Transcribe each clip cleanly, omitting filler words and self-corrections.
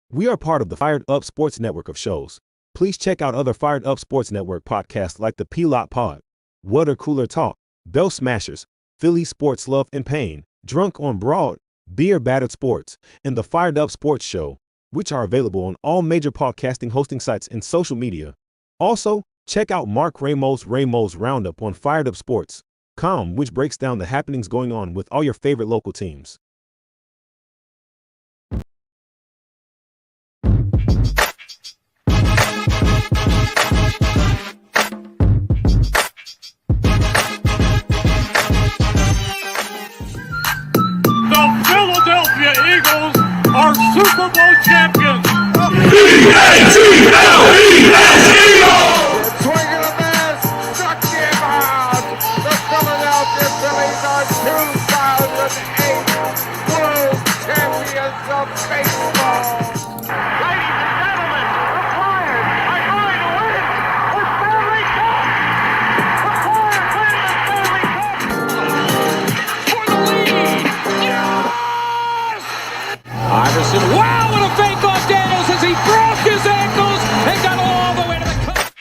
We are part of the Fired Up Sports Network of shows. Please check out other Fired Up Sports Network podcasts like the P-Lot Pod, Water Cooler Talk, Bell Smashers, Philly Sports Love and Pain, Drunk on Broad, Beer Battered Sports, and the Fired Up Sports Show, which are available on all major podcasting hosting sites and social media. Also, check out Mark Ramos' Roundup on firedupsports.com, which breaks down the happenings going on with all your favorite local teams. The Philadelphia Eagles are Super Bowl champions. Swing and a miss, struck him out. The Philadelphia Phillies are 2008 World Champions of Baseball. Ladies and gentlemen, the Flyers are going to win the Stanley Cup. The Flyers win the Stanley Cup for the lead. Yes! Iverson, wow, what a fake off Daniels as he broke his ankles and got all the way to the cup.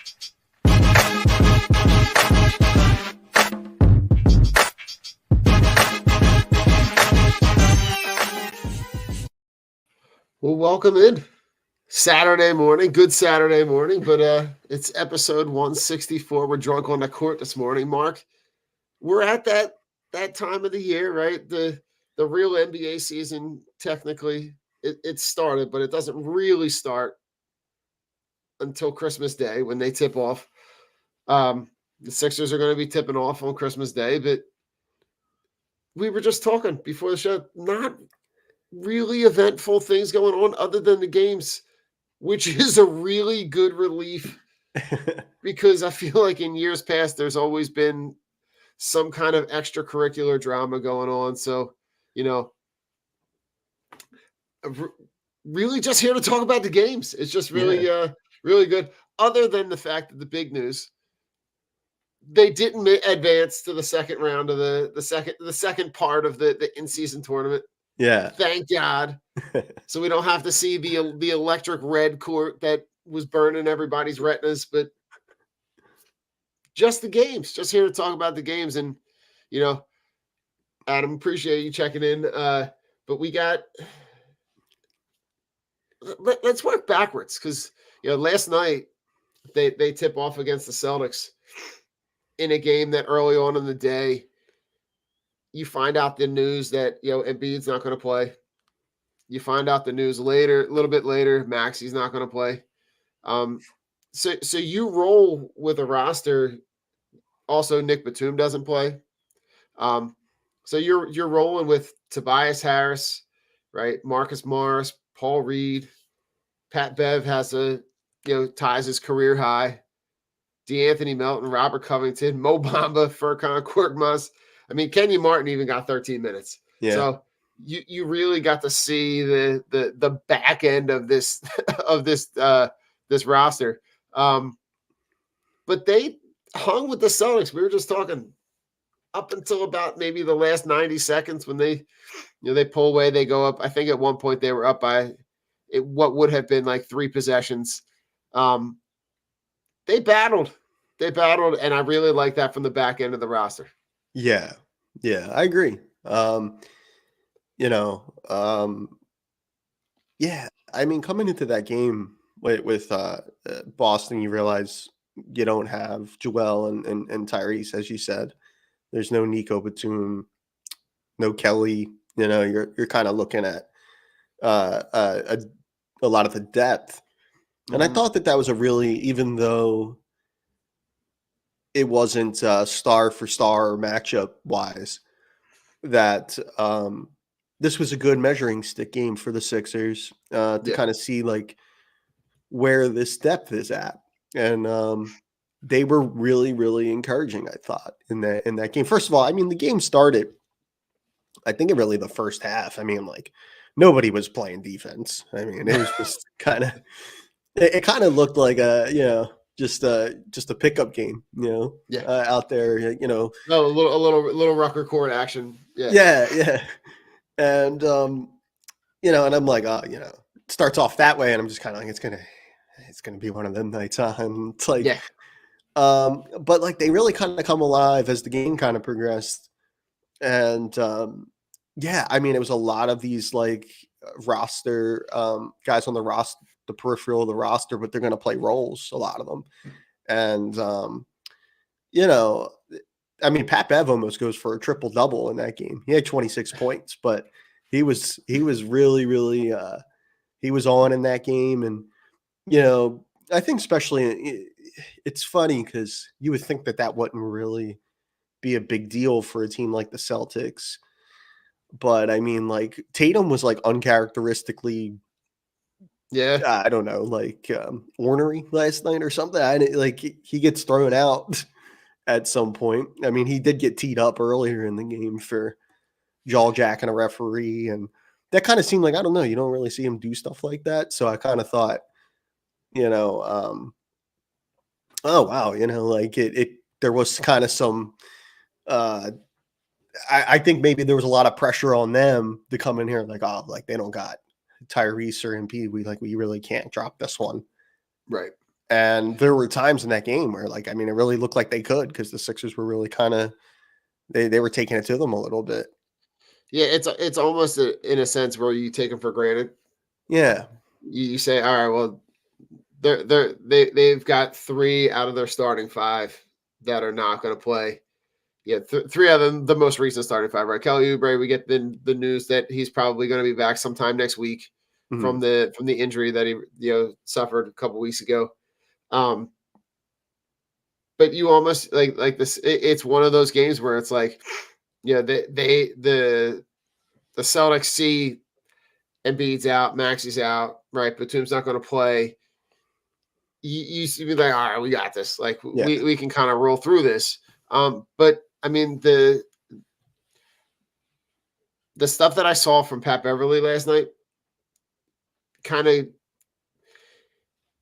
Well, welcome in. Saturday morning, good Saturday morning, but it's episode 164. We're drunk on the court this morning. Mark, we're at that time of the year, right? The real NBA season, technically, it started, but it doesn't really start until Christmas Day when they tip off. The Sixers are going to be tipping off on Christmas Day, but we were just talking before the show, not really eventful things going on other than the games, which is a really good relief because I feel like in years past there's always been some kind of extracurricular drama going on. So, really just here to talk about the games. It's just really really good. Other than the fact that the big news, they didn't advance to the second round of the second part of the in-season tournament. Yeah. Thank God. So we don't have to see the electric red court that was burning everybody's retinas, but just the games. Just here to talk about the games. And, Adam, appreciate you checking in. But we got let's work backwards because last night they tip off against the Celtics in a game that early on in the day you find out the news that Embiid's not going to play. You find out the news later, a little bit later, Maxi's not going to play. So you roll with a roster. Also, Nick Batum doesn't play. So you're rolling with Tobias Harris, right? Marcus Morris, Paul Reed, Pat Bev has ties his career high. DeAnthony Melton, Robert Covington, Mo Bamba, Furkan Korkmaz. I mean, Kenyon Martin even got 13 minutes. Yeah. So you really got to see the back end of this this roster. But they hung with the Celtics. We were just talking up until about maybe the last 90 seconds when they pull away, they go up. I think at one point they were up by what would have been like 3 possessions. They battled, and I really like that from the back end of the roster. Yeah, I agree. I mean, coming into that game with Boston, you realize you don't have Joel and Tyrese, as you said. There's no Nico Batum, no Kelly. You're kind of looking at a lot of the depth. And I thought that was a really, even though it wasn't star for star matchup wise, that this was a good measuring stick game for the Sixers to kind of see like where this depth is at. And they were really, really encouraging, I thought, in that game. First of all, I mean, the game started, I think, in really the first half. I mean, like, nobody was playing defense. I mean, it was just kind of, it kind of looked like just a pickup game, out there, a little Rucker court action. Yeah. And, and I'm like, starts off that way, and I'm just kind of like, it's gonna be one of them nights, huh? And it's like, Yeah. but like they really kind of come alive as the game kind of progressed, and yeah, I mean, it was a lot of these like roster guys on the peripheral of the roster, but they're gonna play roles, a lot of them, and you know, I mean, Pat Bev almost goes for a triple double in that game. He had 26 points, but he was really he was on in that game. And I think especially it's funny because you would think that wouldn't really be a big deal for a team like the Celtics, but I mean, like Tatum was like uncharacteristically, Yeah. I don't know, like ornery last night or something. Like he gets thrown out at some point. I mean, he did get teed up earlier in the game for jaw jacking a referee, and that kind of seemed like, I don't know, you don't really see him do stuff like that. So I kind of thought, oh wow, like it there was kind of some I think maybe there was a lot of pressure on them to come in here like, oh, like they don't got Tyrese or Embiid. We really can't drop this one. Right. And there were times in that game where, like, I mean, it really looked like they could, because the Sixers were really kind of they were taking it to them a little bit. Yeah, it's almost in a sense where you take them for granted. Yeah. You say, all right, well, they've got 3 out of their starting 5 that are not going to play. Yeah, 3 of them, the most recent starting 5, right? Kelly Oubre, we get the news that he's probably going to be back sometime next week from the injury that he suffered a couple weeks ago. But you almost like this. It's one of those games where it's like, the Celtics see Embiid's out, Maxi's out, right? Batum's not going to play. You be like, all right, we got this. Like we can kind of roll through this. But I mean the stuff that I saw from Pat Beverly last night, kind of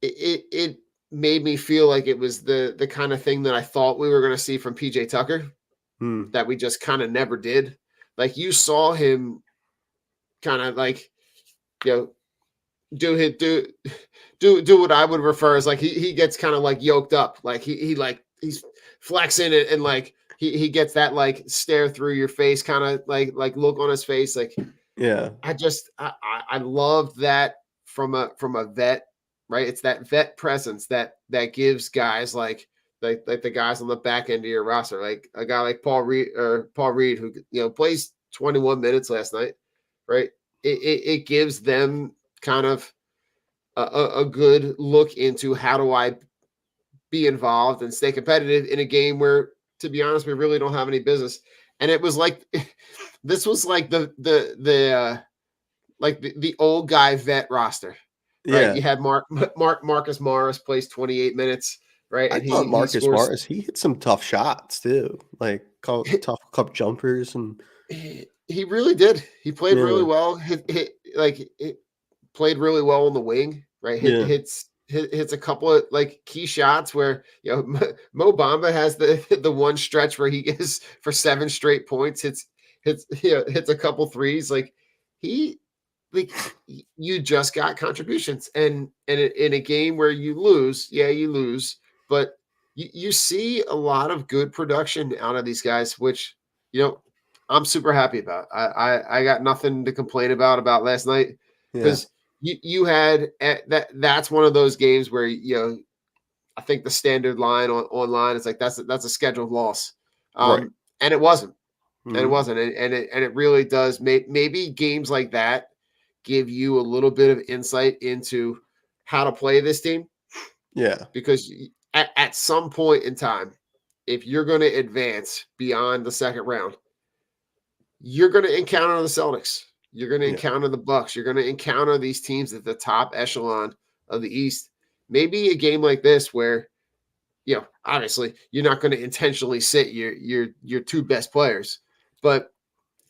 it made me feel like it was the kind of thing that I thought we were going to see from PJ Tucker, that we just kind of never did. Like you saw him kind of like, do what I would refer as like he gets kind of like yoked up, like he's flexing it, and like he gets that like stare through your face kind of like look on his face, like I loved that from a vet, right? It's that vet presence that gives guys like the guys on the back end of your roster, like a guy like Paul Reed who plays 21 minutes last night, right? It gives them kind of a good look into how do I be involved and stay competitive in a game where, to be honest, we really don't have any business. And it was like this was like the old guy vet roster, right? Yeah. You had Marcus Morris plays 28 minutes, right? And I thought Marcus Morris, he hit some tough shots too, like tough cup jumpers, and he really did. He played really well. It played really well on the wing, right? Hits a couple of like key shots where Mo Bamba has the one stretch where he gets for 7 straight points, hits a couple threes. Like you just got contributions, and in a game where you lose, you lose, but you see a lot of good production out of these guys, which I'm super happy about. I got nothing to complain about last night, because you had that's one of those games where I think the standard line online is like that's a scheduled loss, right. And it wasn't, and it really does maybe games like that give you a little bit of insight into how to play this team. Yeah, because at some point in time, if you're going to advance beyond the second round, you're going to encounter the Celtics. You're going to encounter the Bucks. You're going to encounter these teams at the top echelon of the East. Maybe a game like this where, obviously you're not going to intentionally sit your 2 best players, but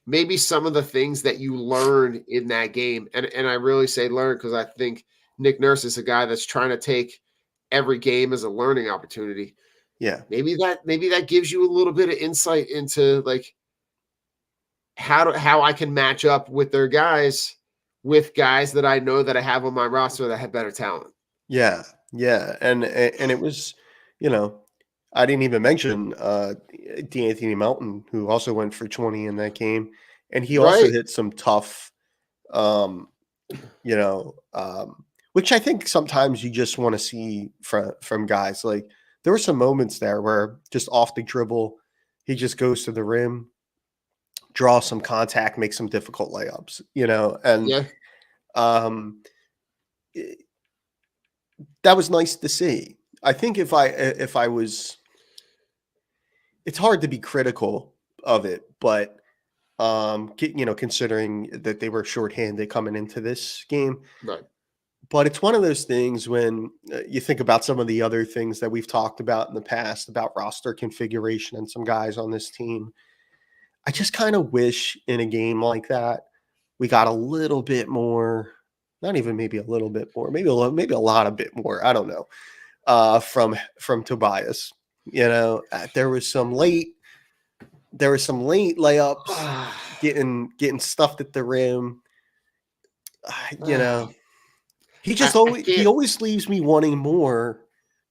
maybe some of the things that you learn in that game, and I really say learn because I think Nick Nurse is a guy that's trying to take every game as a learning opportunity. Yeah. Maybe that gives you a little bit of insight into like how I can match up with their guys with guys that I know that I have on my roster that have better talent. Yeah, yeah, and it was, you know, I didn't even mention D'Anthony Melton, who also went for 20 in that game, and he also Right. hit some tough, um, you know, which I think sometimes you just want to see from guys. Like there were some moments there where just off the dribble, he just goes to the rim, draws some contact, makes some difficult layups, and Yeah. um, i- that was nice to see. I think if I was, it's hard to be critical of it, but considering that they were shorthanded coming into this game, Right. but it's one of those things when you think about some of the other things that we've talked about in the past about roster configuration and some guys on this team. I just kind of wish in a game like that we got a little bit more, not even maybe a little bit more, maybe a lot of bit more. I don't know. From Tobias, there was some late layups, getting stuffed at the rim. He just I he can't. always leaves me wanting more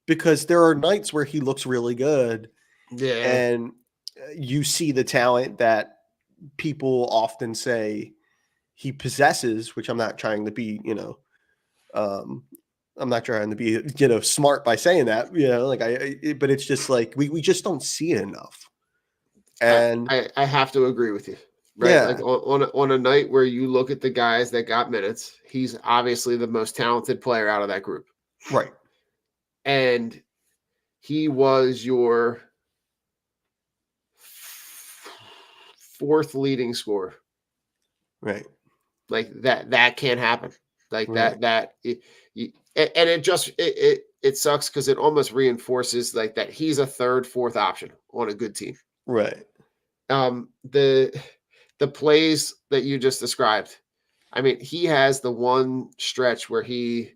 because there are nights where he looks really good Yeah. and you see the talent that people often say he possesses, which I'm not trying to be, um, I'm not trying to be, smart by saying that, but it's just like we just don't see it enough. And I have to agree with you. Right. Like yeah, on a night where you look at the guys that got minutes, he's obviously the most talented player out of that group. right. And he was your fourth leading scorer. Right. Like that can't happen. Like Right. and it sucks because it almost reinforces like that he's a third, fourth option on a good team. Right. The plays that you just described, I mean, he has the one stretch where the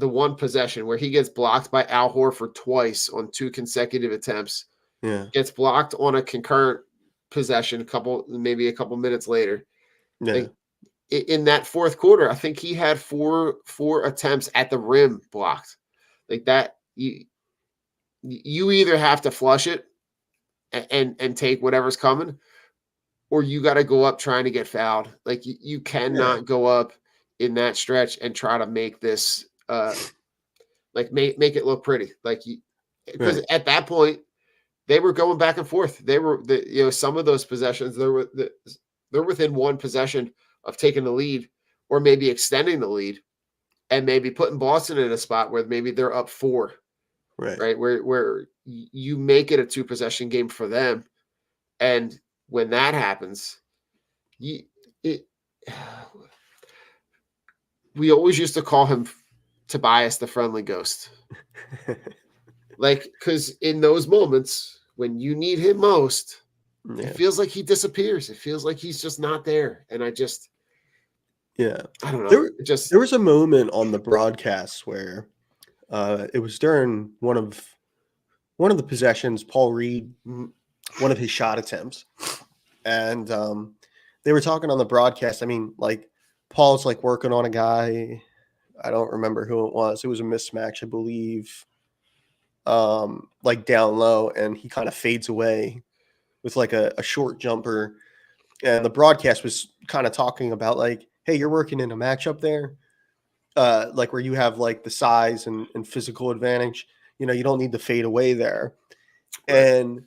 one possession where he gets blocked by Al Horford twice on 2 consecutive attempts, Yeah. gets blocked on a concurrent possession maybe a couple minutes later. Yeah. Like in that fourth quarter, I think he had four attempts at the rim blocked. Like that, you either have to flush it and take whatever's coming, or you got to go up trying to get fouled. Like you cannot go up in that stretch and try to make this like make it look pretty. Like because Right. at that point they were going back and forth. They were some of those possessions they're within one possession of taking the lead or maybe extending the lead and maybe putting Boston in a spot where maybe they're up 4, Right. right? Where you make it a 2 possession game for them. And when that happens, we always used to call him Tobias the friendly ghost. Like, because in those moments when you need him most, Yeah. it feels like he disappears. It feels like he's just not there. And I don't know. There was a moment on the broadcast where it was during one of the possessions, Paul Reed, one of his shot attempts, and they were talking on the broadcast. I mean, like Paul's like working on a guy. I don't remember who it was. It was a mismatch, I believe. Like down low, and he kind of fades away with like a short jumper. And the broadcast was kind of talking about like, hey, you're working in a matchup there, like where you have like the size and physical advantage. You don't need to fade away there. Right. And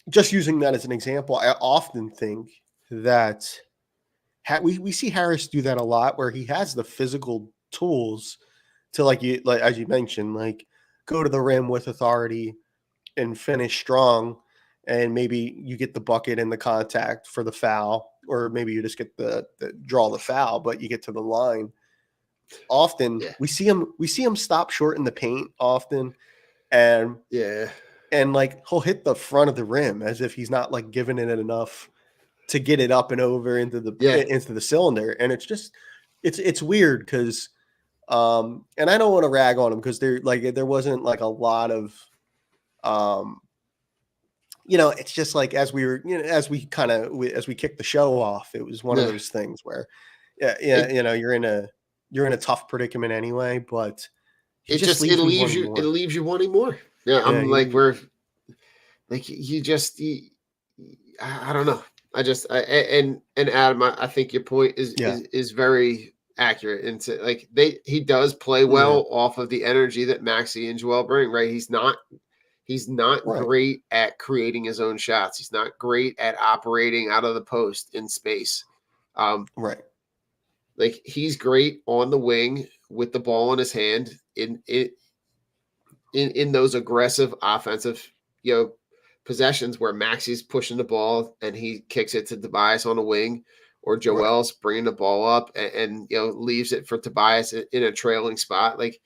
just using that as an example, I often think that we see Harris do that a lot, where he has the physical tools to like as you mentioned, like go to the rim with authority and finish strong, and maybe you get the bucket and the contact for the foul, or maybe you just get the draw the foul, but you get to the line. Often we see him stop short in the paint often, and like he'll hit the front of the rim as if he's not like giving it enough to get it up and over into the cylinder. And it's just it's weird because and I don't want to rag on him because there wasn't like a lot of it's just like as we kicked the show off, it was one of those things where Yeah, you're in a tough predicament anyway, but he just it leaves me leaves wanting you more. it leaves you wanting more. Yeah, Yeah, I'm like we're like I don't know. And Adam, I think your point yeah, is very accurate. Into like he does play yeah, well off of the energy that Maxi and Joel bring. Right, he's not right, great at creating his own shots. He's not great at operating out of the post in space. right, Like he's great on the wing with the ball in his hand in those aggressive offensive, possessions where Maxi's pushing the ball and he kicks it to Tobias on a wing, or right. Joel's bringing the ball up and leaves it for Tobias in a trailing spot. Like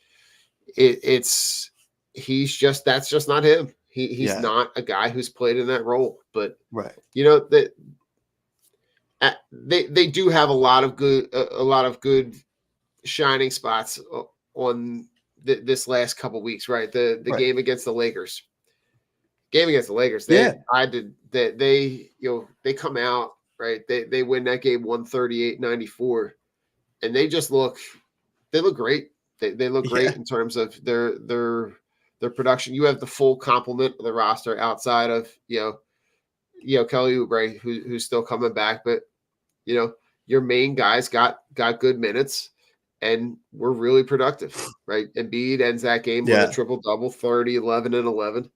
it's that's just not him. He's Yeah, not a guy who's played in that role. But right. that they do have a lot of good shining spots on this last couple weeks, right? The Right. game against the Lakers. Yeah. They come out, right? They win that game 138-94, and they look great. They look Yeah. great in terms of their production. You have the full complement of the roster outside of Kelly Oubre, who's still coming back, but your main guys got good minutes and were really productive, right? Embiid ends that game with a Yeah. triple-double, 30, 11, and 11.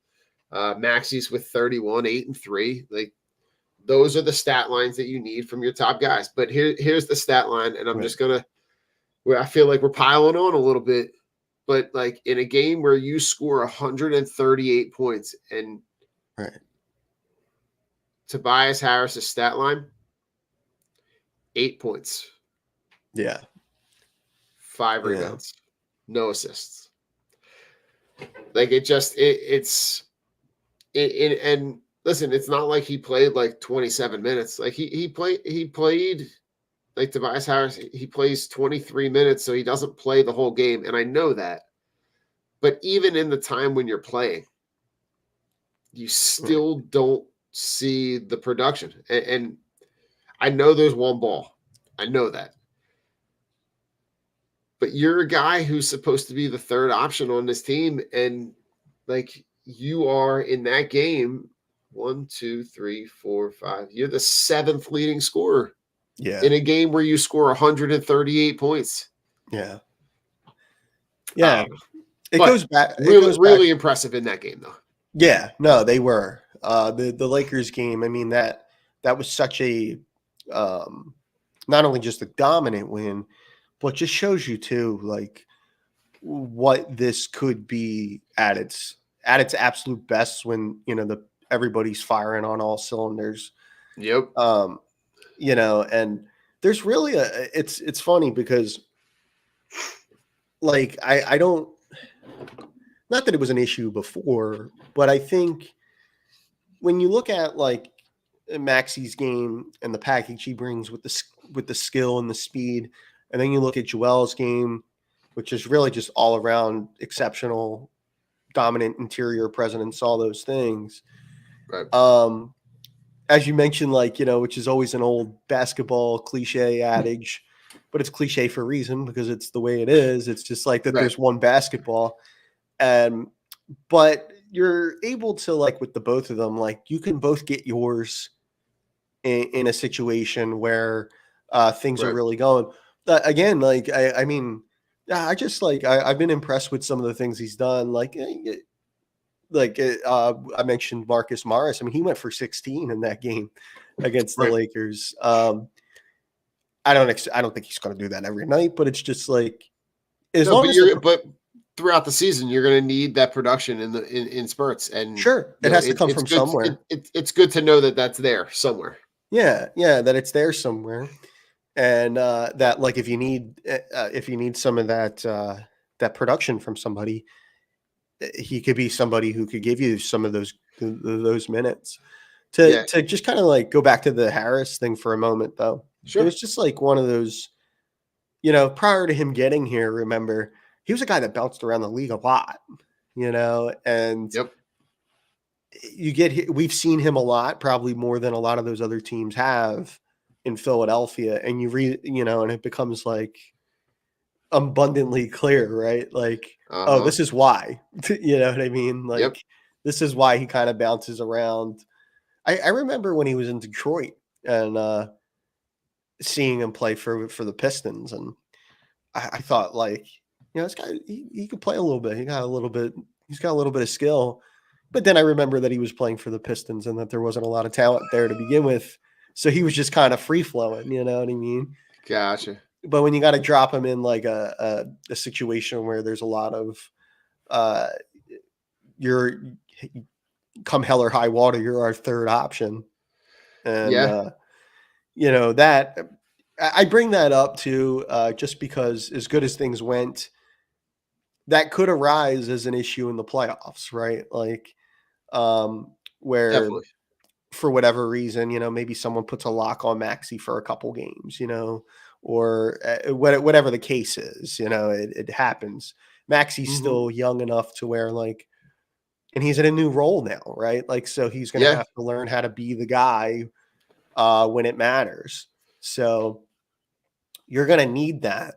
Maxi's with 31, 8, and 3. Like those are the stat lines that you need from your top guys. But here's the stat line, and I'm Right. just I feel like we're piling on a little bit, but like in a game where you score 138 points and Right. Tobias Harris's stat line, 8 points, Yeah. 5 Yeah. rebounds, no assists. Like it's and listen, it's not like he played like 27 minutes. Like he played like Tobias Harris, he plays 23 minutes, so he doesn't play the whole game. And I know that. But even in the time when you're playing, you still don't see the production. And I know there's one ball. I know that. But you're a guy who's supposed to be the third option on this team. And like you are in that game, 1, 2, 3, 4, 5. You're the 7th leading scorer Yeah. in a game where you score 138 points. Yeah. Yeah. It But goes back. Really impressive in that game, though. Yeah. No, they were. The Lakers game, I mean, that was such a not only just a dominant win, but just shows you too, like what this could be at its absolute best when everybody's firing on all cylinders. Yep. And there's really it's funny because like I don't, not that it was an issue before, but I think when you look at like Maxi's game and the package he brings with the skill and the speed, and then you look at Joel's game, which is really just all around exceptional, dominant interior presence, all those things. Right. As you mentioned, like, which is always an old basketball cliche adage, but it's cliche for a reason because it's the way it is. It's just like that Right. There's one basketball. But you're able to, like, with the both of them, like, you can both get yours in a situation where things are Right. really going. Again, like, I mean, I just like, I've been impressed with some of the things he's done. Like I mentioned Marcus Morris. I mean, he went for 16 in that game against the Right. Lakers. I don't think he's going to do that every night, but it's just like, But throughout the season, you're going to need that production in spurts, and sure, it has to come from somewhere. It's good to know that that's there somewhere. Yeah, that it's there somewhere, and that, like, if you need some of that production from somebody, he could be somebody who could give you some of those minutes. To just kind of like go back to the Harris thing for a moment, though. Sure. It was just like one of those, prior to him getting here, remember, he was a guy that bounced around the league a lot, and Yep. we've seen him a lot, probably more than a lot of those other teams have, in Philadelphia, and and it becomes like abundantly clear, right? Like, oh, this is why. You know what I mean? Like, Yep. this is why he kind of bounces around. I remember when he was in Detroit and seeing him play for the Pistons, and I thought, like, this guy he could play a little bit. He's got a little bit of skill. But then I remember that he was playing for the Pistons and that there wasn't a lot of talent there to begin with. So he was just kind of free flowing, you know what I mean? Gotcha. But when you got to drop him in like a situation where there's a lot of you're come hell or high water, you're our third option. And that I bring that up too, just because as good as things went, that could arise as an issue in the playoffs, right? Like, where Definitely. for whatever reason, maybe someone puts a lock on Maxey for a couple games, or whatever the case is, it happens. Maxey's still young enough to where, like, and he's in a new role now, right? Like, so he's going to have to learn how to be the guy when it matters. So you're going to need that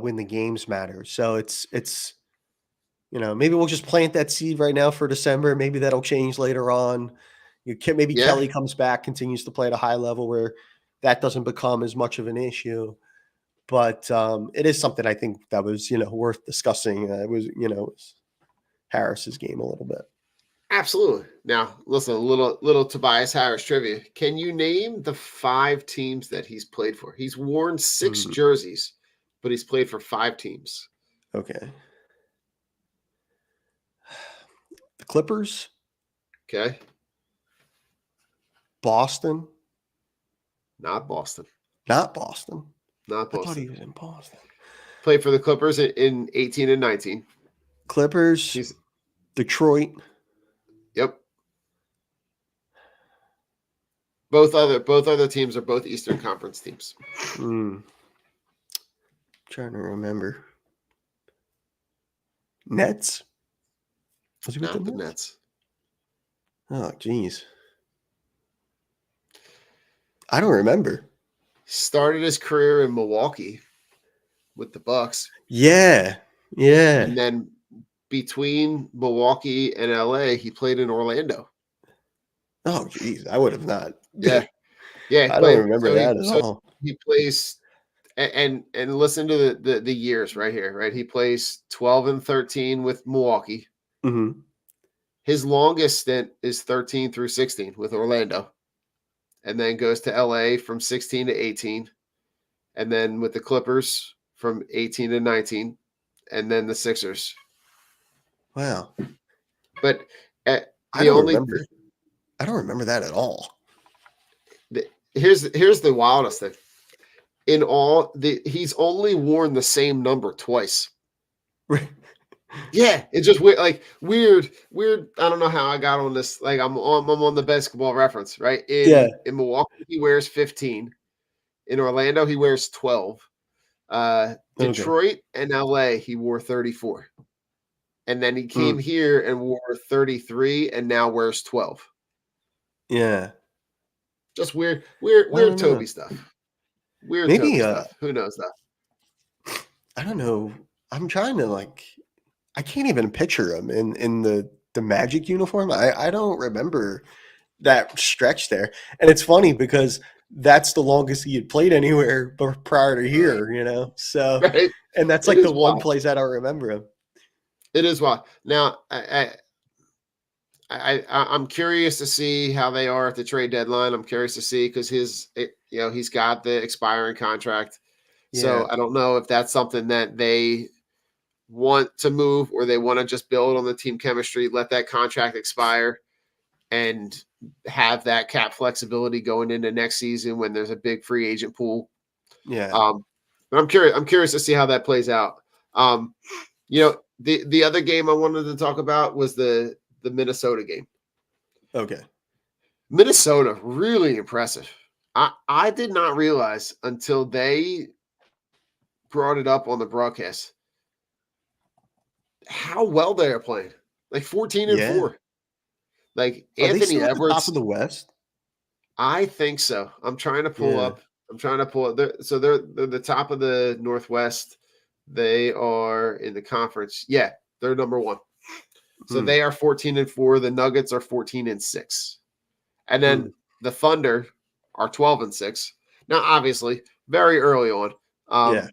when the games matter. So it's maybe we'll just plant that seed right now for December. Maybe that'll change later on. Maybe Kelly comes back, continues to play at a high level where that doesn't become as much of an issue. But it is something I think that was, worth discussing. It was Harris's game a little bit. Absolutely. Now, listen, a little Tobias Harris trivia. Can you name the 5 teams that he's played for? He's worn 6 jerseys, but he's played for 5 teams. Okay. The Clippers. Okay. Boston. Not Boston. Not Boston. Not Boston. I thought he was in Boston. Played for the Clippers in 18 and 19. Clippers. Detroit. Yep. Both other teams are both Eastern Conference teams. Trying to remember. Nets. Was he with Not the the Nets? Nets. Oh, geez. I don't remember. Started his career in Milwaukee with the Bucks. Yeah. And then between Milwaukee and LA, he played in Orlando. Oh, geez. I would have not. Yeah. I don't remember that at all. He plays and listen to the years right here, right? He plays 12 and 13 with Milwaukee. Mm-hmm. His longest stint is 13 through 16 with Orlando, and then goes to LA from 16 to 18, and then with the Clippers from 18 to 19, and then the Sixers. Wow. But I don't remember that at all. Here's the wildest thing. In all, he's only worn the same number twice. Yeah, it's just weird. I don't know how I got on this. Like, I'm on the Basketball Reference, right? In Milwaukee, he wears 15. In Orlando, he wears 12. Detroit and LA, he wore 34. And then he came here and wore 33, and now wears 12. Yeah. Just weird Toby stuff. Weird Toby stuff. Who knows that? I don't know. I'm trying to I can't even picture him in the Magic uniform. I don't remember that stretch there. And it's funny because that's the longest he had played anywhere prior to here, So, right. And that's like the one place I don't remember him. It is wild. Now, I'm curious to see how they are at the trade deadline. I'm curious to see because he's got the expiring contract. Yeah. So I don't know if that's something that they want to move or they want to just build on the team chemistry, let that contract expire, and have that cap flexibility going into next season when there's a big free agent pool. Yeah. But I'm curious to see how that plays out. The other game I wanted to talk about was the Minnesota game. Okay. Minnesota, really impressive. I did not realize until they brought it up on the broadcast how well they are playing. Like 14 and 4. Like are Anthony they still Edwards. at the top of the West? I think so. I'm trying to pull Yeah. up. I'm trying to pull up. They're the top of the Northwest. They are in the conference. Yeah, they're number one. So Hmm. they are 14-4. The Nuggets are 14-6. And Hmm. then the Thunder are 12-6. Now, obviously, very early on. Yeah.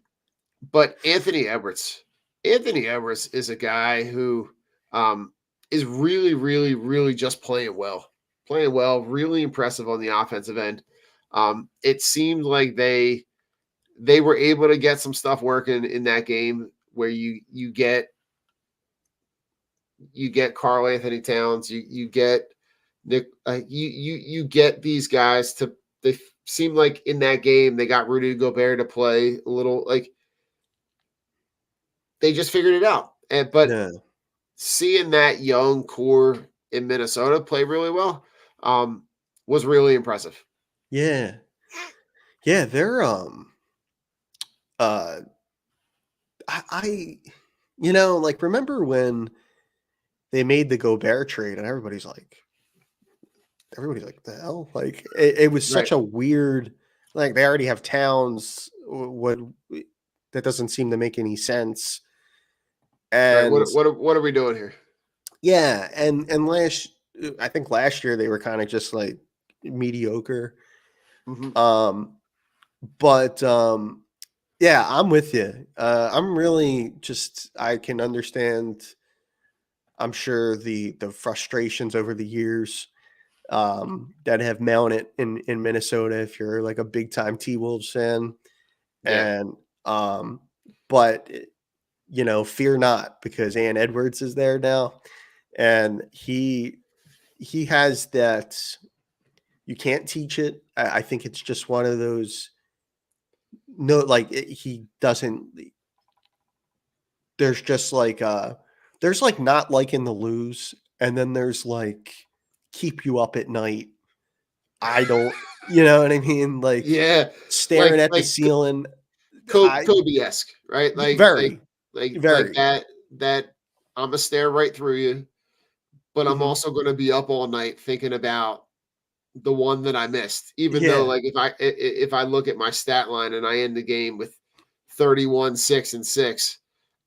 But Anthony Edwards is a guy who is really, really, really just playing well. Playing well, really impressive on the offensive end. It seemed like they were able to get some stuff working in that game where you get Karl Anthony Towns, you get Nick, you get these guys to. They seem like in that game they got Rudy Gobert to play a little, like they just figured it out. But Yeah. seeing that young core in Minnesota play really well was really impressive. Yeah. Yeah. They're uh I like remember when they made the Gobert trade and everybody's like, the hell? Like it was Right. such a weird, like they already have Towns. What that doesn't seem to make any sense. Right. And What are we doing here? yeah, and I think last year they were kind of just like mediocre. Mhm. But yeah, I'm with you. I'm really just I can understand. I'm sure the frustrations over the years that have mounted in Minnesota if you're like a big time T-Wolves fan. Yeah. And but fear not because Ann Edwards is there now and he has that you can't teach it. I think it's just one of those he doesn't there's just like there's like not liking the lose and then there's like keep you up at night. I don't, you know what I mean? Like Yeah. staring at the Like ceiling. I Kobe-esque, right? very, Like very, that I'm gonna stare right through you, but I'm mhm. also gonna be up all night thinking about the one that I missed. Even though, Yeah, like, if I look at my stat line and I end the game with 31, 6, and 6,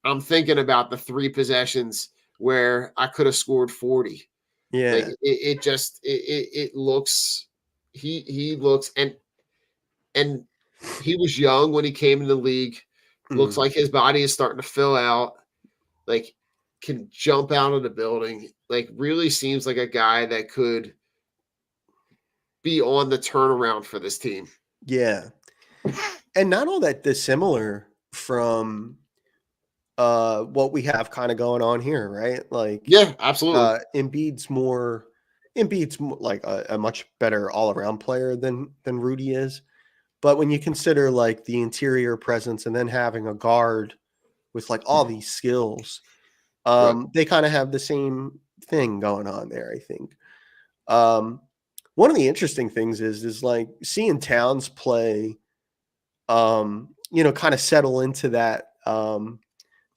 I'm thinking about the 3 possessions where I could have scored 40. Like yeah, it looks he looks and he was young when he came in the league. Looks mhm. like his body is starting to fill out. Like can jump out of the building. Like really seems like a guy that could be on the turnaround for this team. Yeah, and not all that dissimilar from what we have kind of going on here, right? Like Yeah, absolutely. Embiid's like a much better all around player than Rudy is. But when you consider like the interior presence and then having a guard with like all these skills, Right. they kind of have the same thing going on there, I think. One of the interesting things is like seeing Towns play, kind of settle into that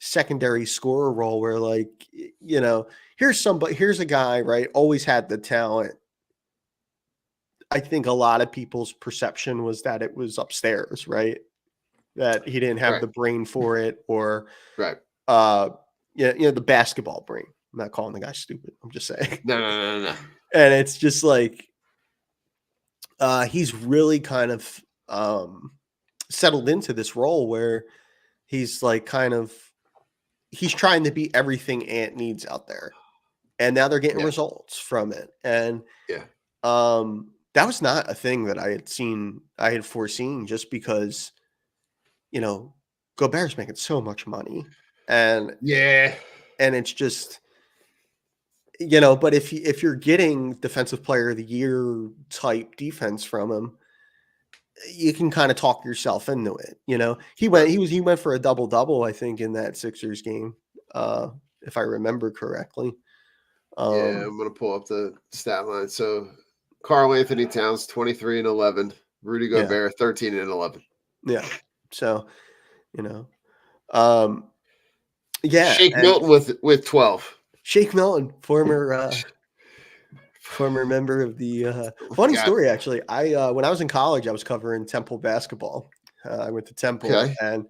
secondary scorer role where like, here's a guy, right? Always had the talent. I think a lot of people's perception was that it was upstairs, right? That he didn't have Right. the brain for it or Right. uh the basketball brain. I'm not calling the guy stupid. I'm just saying. No. And it's just like he's really kind of settled into this role where he's like he's trying to be everything Ant needs out there. And now they're getting Yeah. results from it. And Yeah. that was not a thing that I had foreseen just because, Gobert's making so much money. And Yeah. it's just but if you're getting defensive player of the year type defense from him, you can kind of talk yourself into it. He went for a double-double, I think, in that Sixers game, if I remember correctly. Yeah, I'm gonna pull up the stat line. So Karl Anthony Towns 23 and 11, Rudy Yeah, Gobert 13 and 11. yeah. So, you know, um, yeah, Shake and Milton with 12. Shake Milton, former Former member of the funny God. story, actually. I when I was in college, I was covering Temple basketball. I went to Temple, Okay. and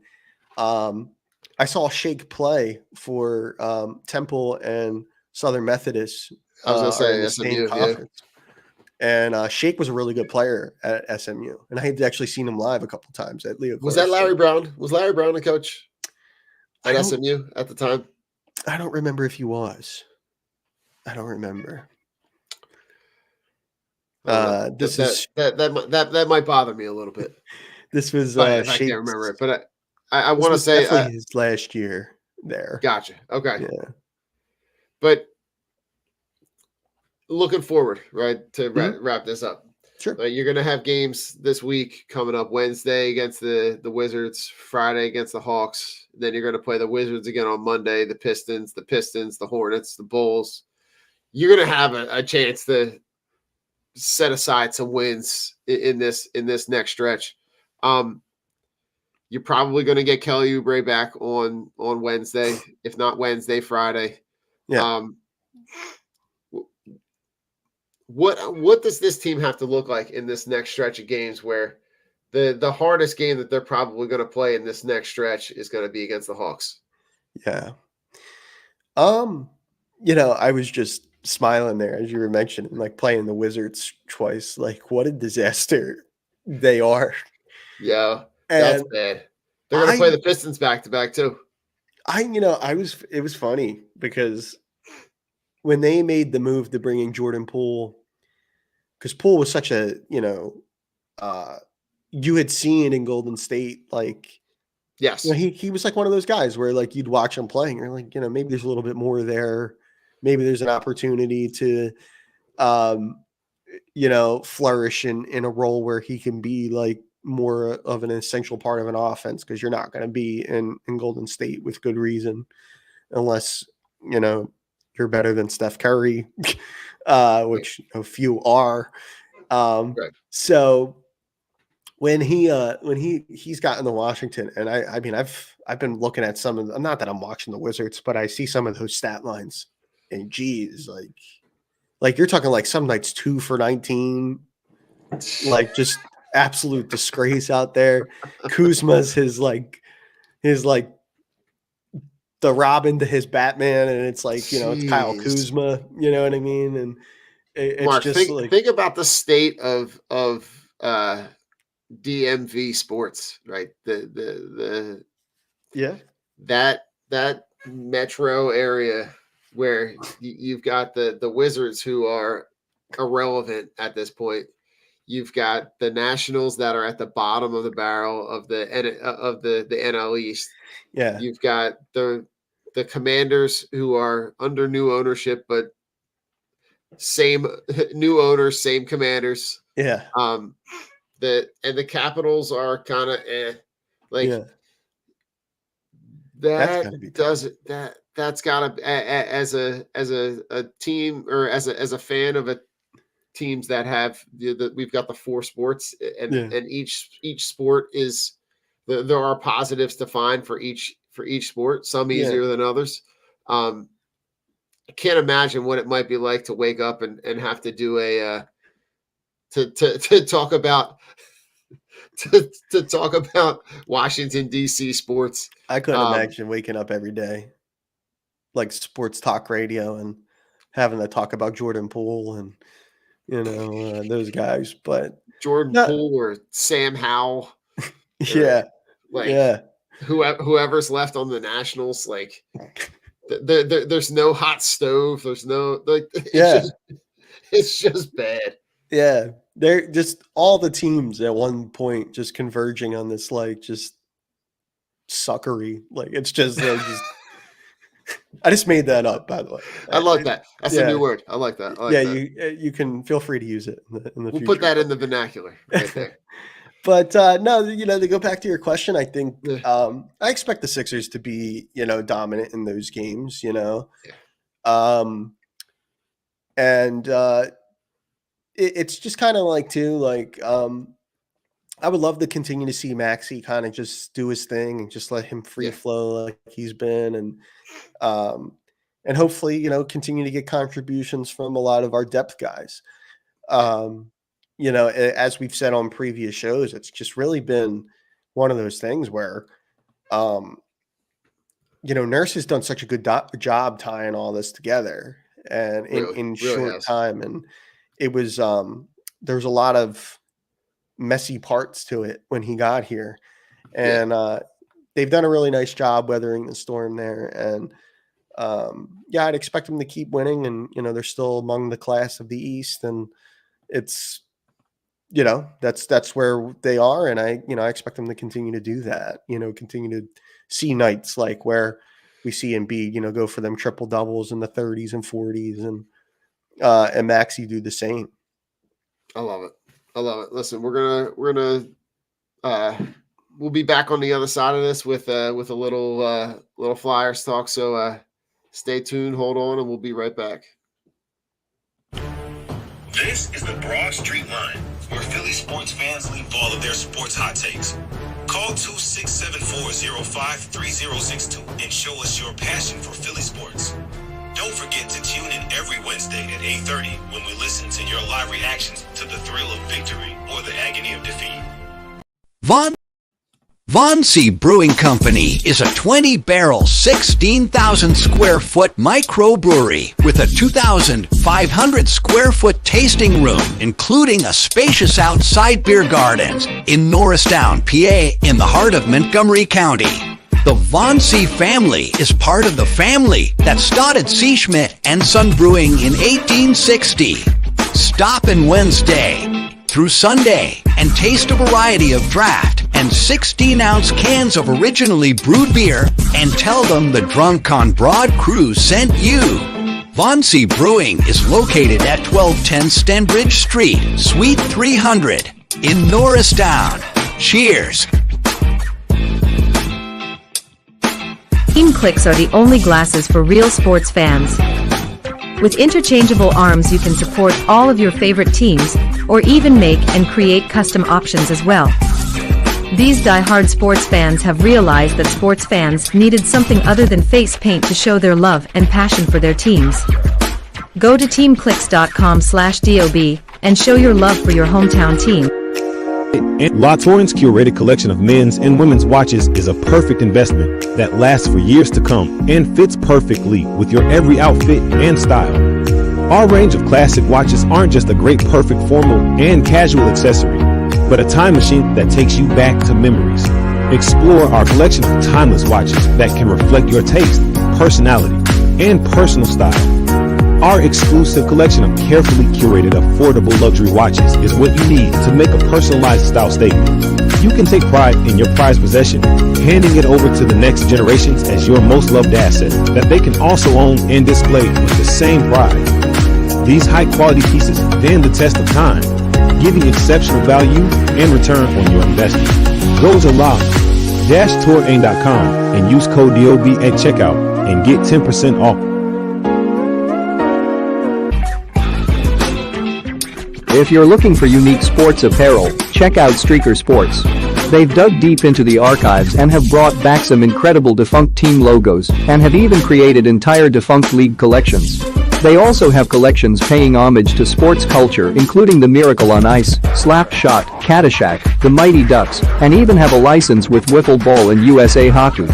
I saw Shake play for Temple and Southern Methodist. I was gonna Are in say the same SMU, yeah. conference. And Shake was a really good player at SMU, and I had actually seen him live a couple times at Leo. Was that Larry Brown? Was Larry Brown the coach I at don't, SMU at the time? I don't remember if he was. I don't remember. I don't know. This That- is that might bother me a little bit this was if I can't Shake's. remember it. But I This want to was say, definitely his last year there. gotcha. Okay, Yeah. but looking forward, right, to Mhm. wrap this up. Sure. You're going to have games this week coming up: Wednesday against the Wizards, Friday against the Hawks. Then you're going to play the Wizards again on Monday. The Pistons, the Hornets, the Bulls. You're going to have a chance to set aside some wins in this next stretch. You're probably going to get Kelly Oubre back on Wednesday, if not Wednesday, Friday. Yeah. What does this team have to look like in this next stretch of games where the hardest game that they're probably going to play in this next stretch is going to be against the Hawks? Yeah. I was just smiling there as you were mentioning, like playing the Wizards twice. Like, what a disaster they are. Yeah, that's And bad. They're going to play the Pistons back to back too. it was funny because when they made the move to bring in Jordan Poole, because Poole was such a, you had seen in Golden State, like, Yes. he was like one of those guys where like you'd watch him playing, you're like, maybe there's a little bit more there. Maybe there's an opportunity to, flourish in a role where he can be like more of an essential part of an offense, because you're not going to be in Golden State with good reason unless, you're better than Steph Curry, which few are. Right. So when he's gotten to Washington, and I mean I've been looking at some of not that I'm watching the Wizards, but I see some of those stat lines, and geez, like you're talking like some nights 2 for 19, like just absolute disgrace out there. Kuzma's his the Robin to his Batman, and it's like, it's Kyle Jeez. Kuzma, you know what I mean? And it's Mark, just think about the state of DMV sports, right? Yeah. That metro area where you've got the Wizards, who are irrelevant at this point. You've got the Nationals that are at the bottom of the barrel of the NL East. Yeah. You've got the Commanders, who are under new ownership, but same new owners, same Commanders. Yeah. The Capitals are kind of like Yeah. that gotta be tough. does it. That's gotta as a team, or as a fan of a teams that have we've got the 4 sports, and each sport is there are positives to find for each sport, some easier than others. I can't imagine what it might be like to wake up and have to do a to talk about to talk about Washington D.C. sports. I couldn't imagine waking up every day, like sports talk radio, and having to talk about Jordan Poole and those guys. But Jordan Poole or Sam Howell, whoever's left on the Nationals, like there's no hot stove. There's no it's just bad. Yeah, they're just all the teams at one point just converging on this like just suckery. Like it's just I just made that up, by the way. I like that. That's a new word. I like that. You can feel free to use it in the we'll future. Put that in the vernacular right there. But no, to go back to your question, I think I expect the Sixers to be, dominant in those games, and it's just kind of like too, like I would love to continue to see Maxey kind of just do his thing and just let him free flow like he's been, and and hopefully, continue to get contributions from a lot of our depth guys. As we've said on previous shows, it's just really been one of those things where, Nurse has done such a good job tying all this together and in short time. And it was, there was a lot of messy parts to it when he got here. And they've done a really nice job weathering the storm there. And I'd expect them to keep winning. And, they're still among the class of the East. And it's, that's where they are. And I expect them to continue to do that, continue to see nights like where we see Embiid, go for them triple doubles in the 30s and 40s and Maxey do the same. I love it. Listen, we'll be back on the other side of this with a little Flyers talk. So stay tuned, hold on, and we'll be right back. This is the Broad Street Line, where Philly sports fans leave all of their sports hot takes. Call 267-405-3062 and show us your passion for Philly sports. Don't forget to tune in every Wednesday at 8:30 when we listen to your live reactions to the thrill of victory or the agony of defeat. Vonsey Brewing Company is a 20-barrel, 16,000 square foot microbrewery with a 2,500 square foot tasting room, including a spacious outside beer gardens in Norristown, PA, in the heart of Montgomery County. The Vonsey family is part of the family that started C. Schmidt and Son Brewing in 1860. Stop in Wednesday through Sunday and taste a variety of draft and 16-ounce cans of originally brewed beer and tell them the Drunk on Broad crew sent you. Vonsey Brewing is located at 1210 Stenbridge Street, Suite 300 in Norristown. Cheers. Team Clicks are the only glasses for real sports fans. With interchangeable arms, you can support all of your favorite teams, or even make and create custom options as well. These die-hard sports fans have realized that sports fans needed something other than face paint to show their love and passion for their teams. Go to teamclicks.com/DOB and show your love for your hometown team. La Torrens' curated collection of men's and women's watches is a perfect investment that lasts for years to come and fits perfectly with your every outfit and style. Our range of classic watches aren't just a great perfect formal and casual accessory, but a time machine that takes you back to memories. Explore our collection of timeless watches that can reflect your taste, personality, and personal style. Our exclusive collection of carefully curated, affordable luxury watches is what you need to make a personalized style statement. You can take pride in your prized possession, handing it over to the next generations as your most loved asset that they can also own and display with the same pride. These high-quality pieces stand the test of time, giving exceptional value and return on your investment. Go to la-touraine.com and use code DOB at checkout and get 10% off. If you're looking for unique sports apparel, check out Streaker Sports. They've dug deep into the archives and have brought back some incredible defunct team logos and have even created entire defunct league collections. They also have collections paying homage to sports culture, including the Miracle on Ice, Slap Shot, Caddyshack, the Mighty Ducks, and even have a license with Wiffle Ball and USA Hockey.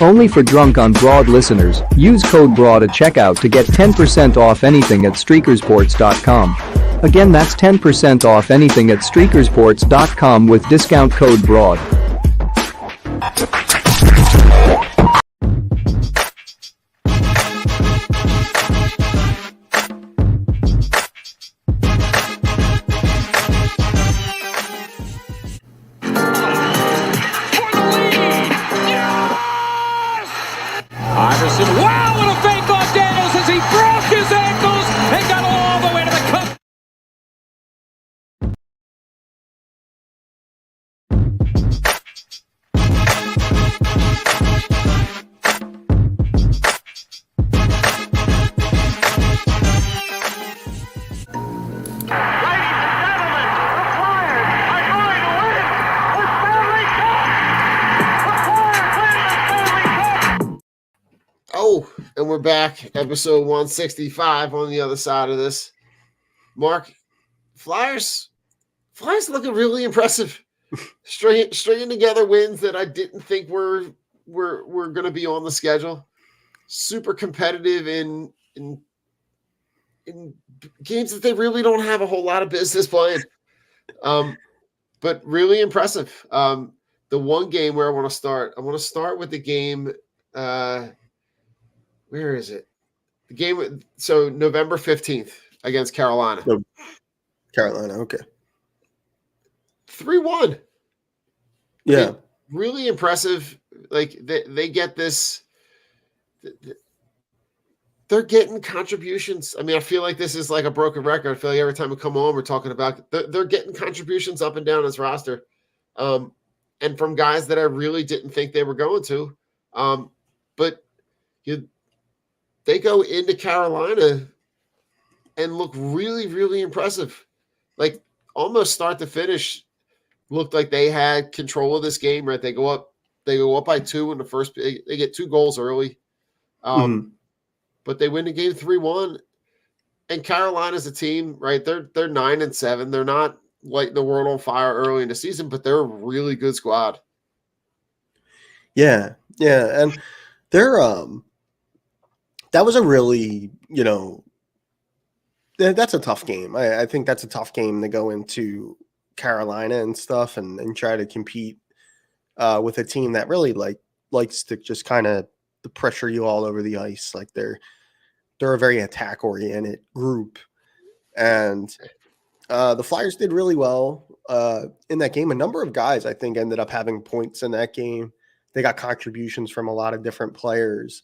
Only for Drunk on Broad listeners, use code BROAD at checkout to get 10% off anything at streakersports.com. Again, that's 10% off anything at streakersports.com with discount code BROAD. Iverson, wow, what a fake off Daniels as he broke his ankles and got all the way to the cup. Oh, and we're back. Episode 165 on the other side of this. Mark, Flyers looking really impressive. Stringing together wins that I didn't think were going to be on the schedule. Super competitive in games that they really don't have a whole lot of business playing. But really impressive. The one game where I want to start with the game. Where is it? The game. So November 15th against Carolina. Carolina, okay. 3-1. Yeah. I mean, really impressive. Like they get this. They're getting contributions. I mean, I feel like this is like a broken record. I feel like every time we come on, we're talking about they're getting contributions up and down his roster. And from guys that I really didn't think they were going to. But they go into Carolina and look really, really impressive. Like almost start to finish, looked like they had control of this game, right? They go up by 2 in the first. They get 2 goals early. But they win the game 3-1. And Carolina's a team, right? They're 9-7. They're not lighting the world on fire early in the season, but they're a really good squad. Yeah. And they're that was a really, that's a tough game. I think that's a tough game to go into Carolina and stuff and try to compete with a team that really likes to just kind of pressure you all over the ice. Like they're a very attack oriented group, and the Flyers did really well in that game. A number of guys I think ended up having points in that game. They got contributions from a lot of different players.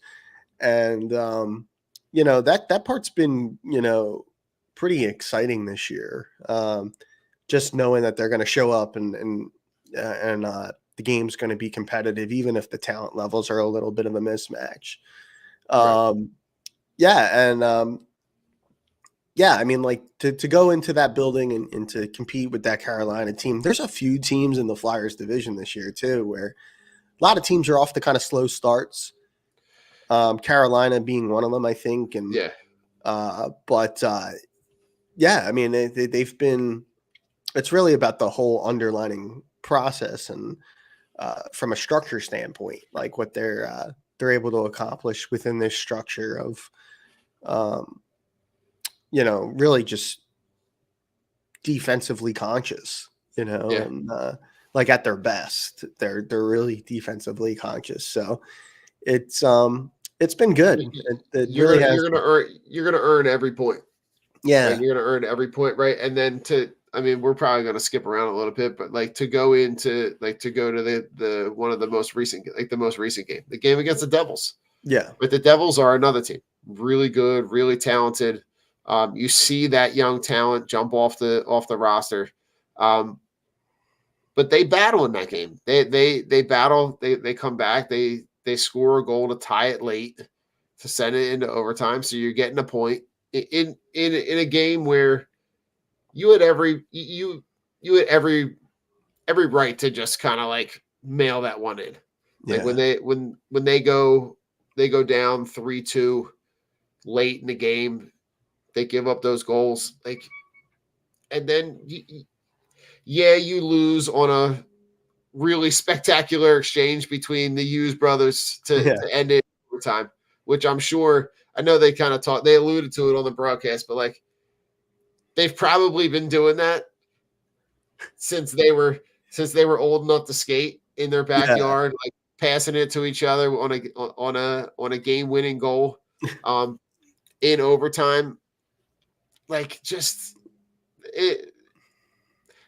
And, that part's been, pretty exciting this year. Just knowing that they're going to show up and the game's going to be competitive, even if the talent levels are a little bit of a mismatch. Right. I mean, like to go into that building and to compete with that Carolina team, there's a few teams in the Flyers division this year too, where a lot of teams are off to kind of slow starts. Carolina being one of them, I think. And I mean, they've been, it's really about the whole underlining process and from a structure standpoint, like what they're able to accomplish within this structure of, really just defensively conscious, and like at their best, they're really defensively conscious. So it's been good. You're gonna earn every point. Yeah, right? You're gonna earn every point, right? And then we're probably gonna skip around a little bit, but to go to the one of the most recent, game, the game against the Devils. Yeah, but the Devils are another team, really good, really talented. You see that young talent jump off the roster, but they battle in that game. They battle. They come back. They score a goal to tie it late to send it into overtime. So you're getting a point in a game where you had every right to just kind of like mail that one in. Like when they go down 3-2 late in the game, they give up those goals, and then you lose on a really spectacular exchange between the Hughes brothers to end it overtime, which I'm sure, I know they kind of they alluded to it on the broadcast, but they've probably been doing that since they were old enough to skate in their backyard, passing it to each other on a game-winning goal in overtime.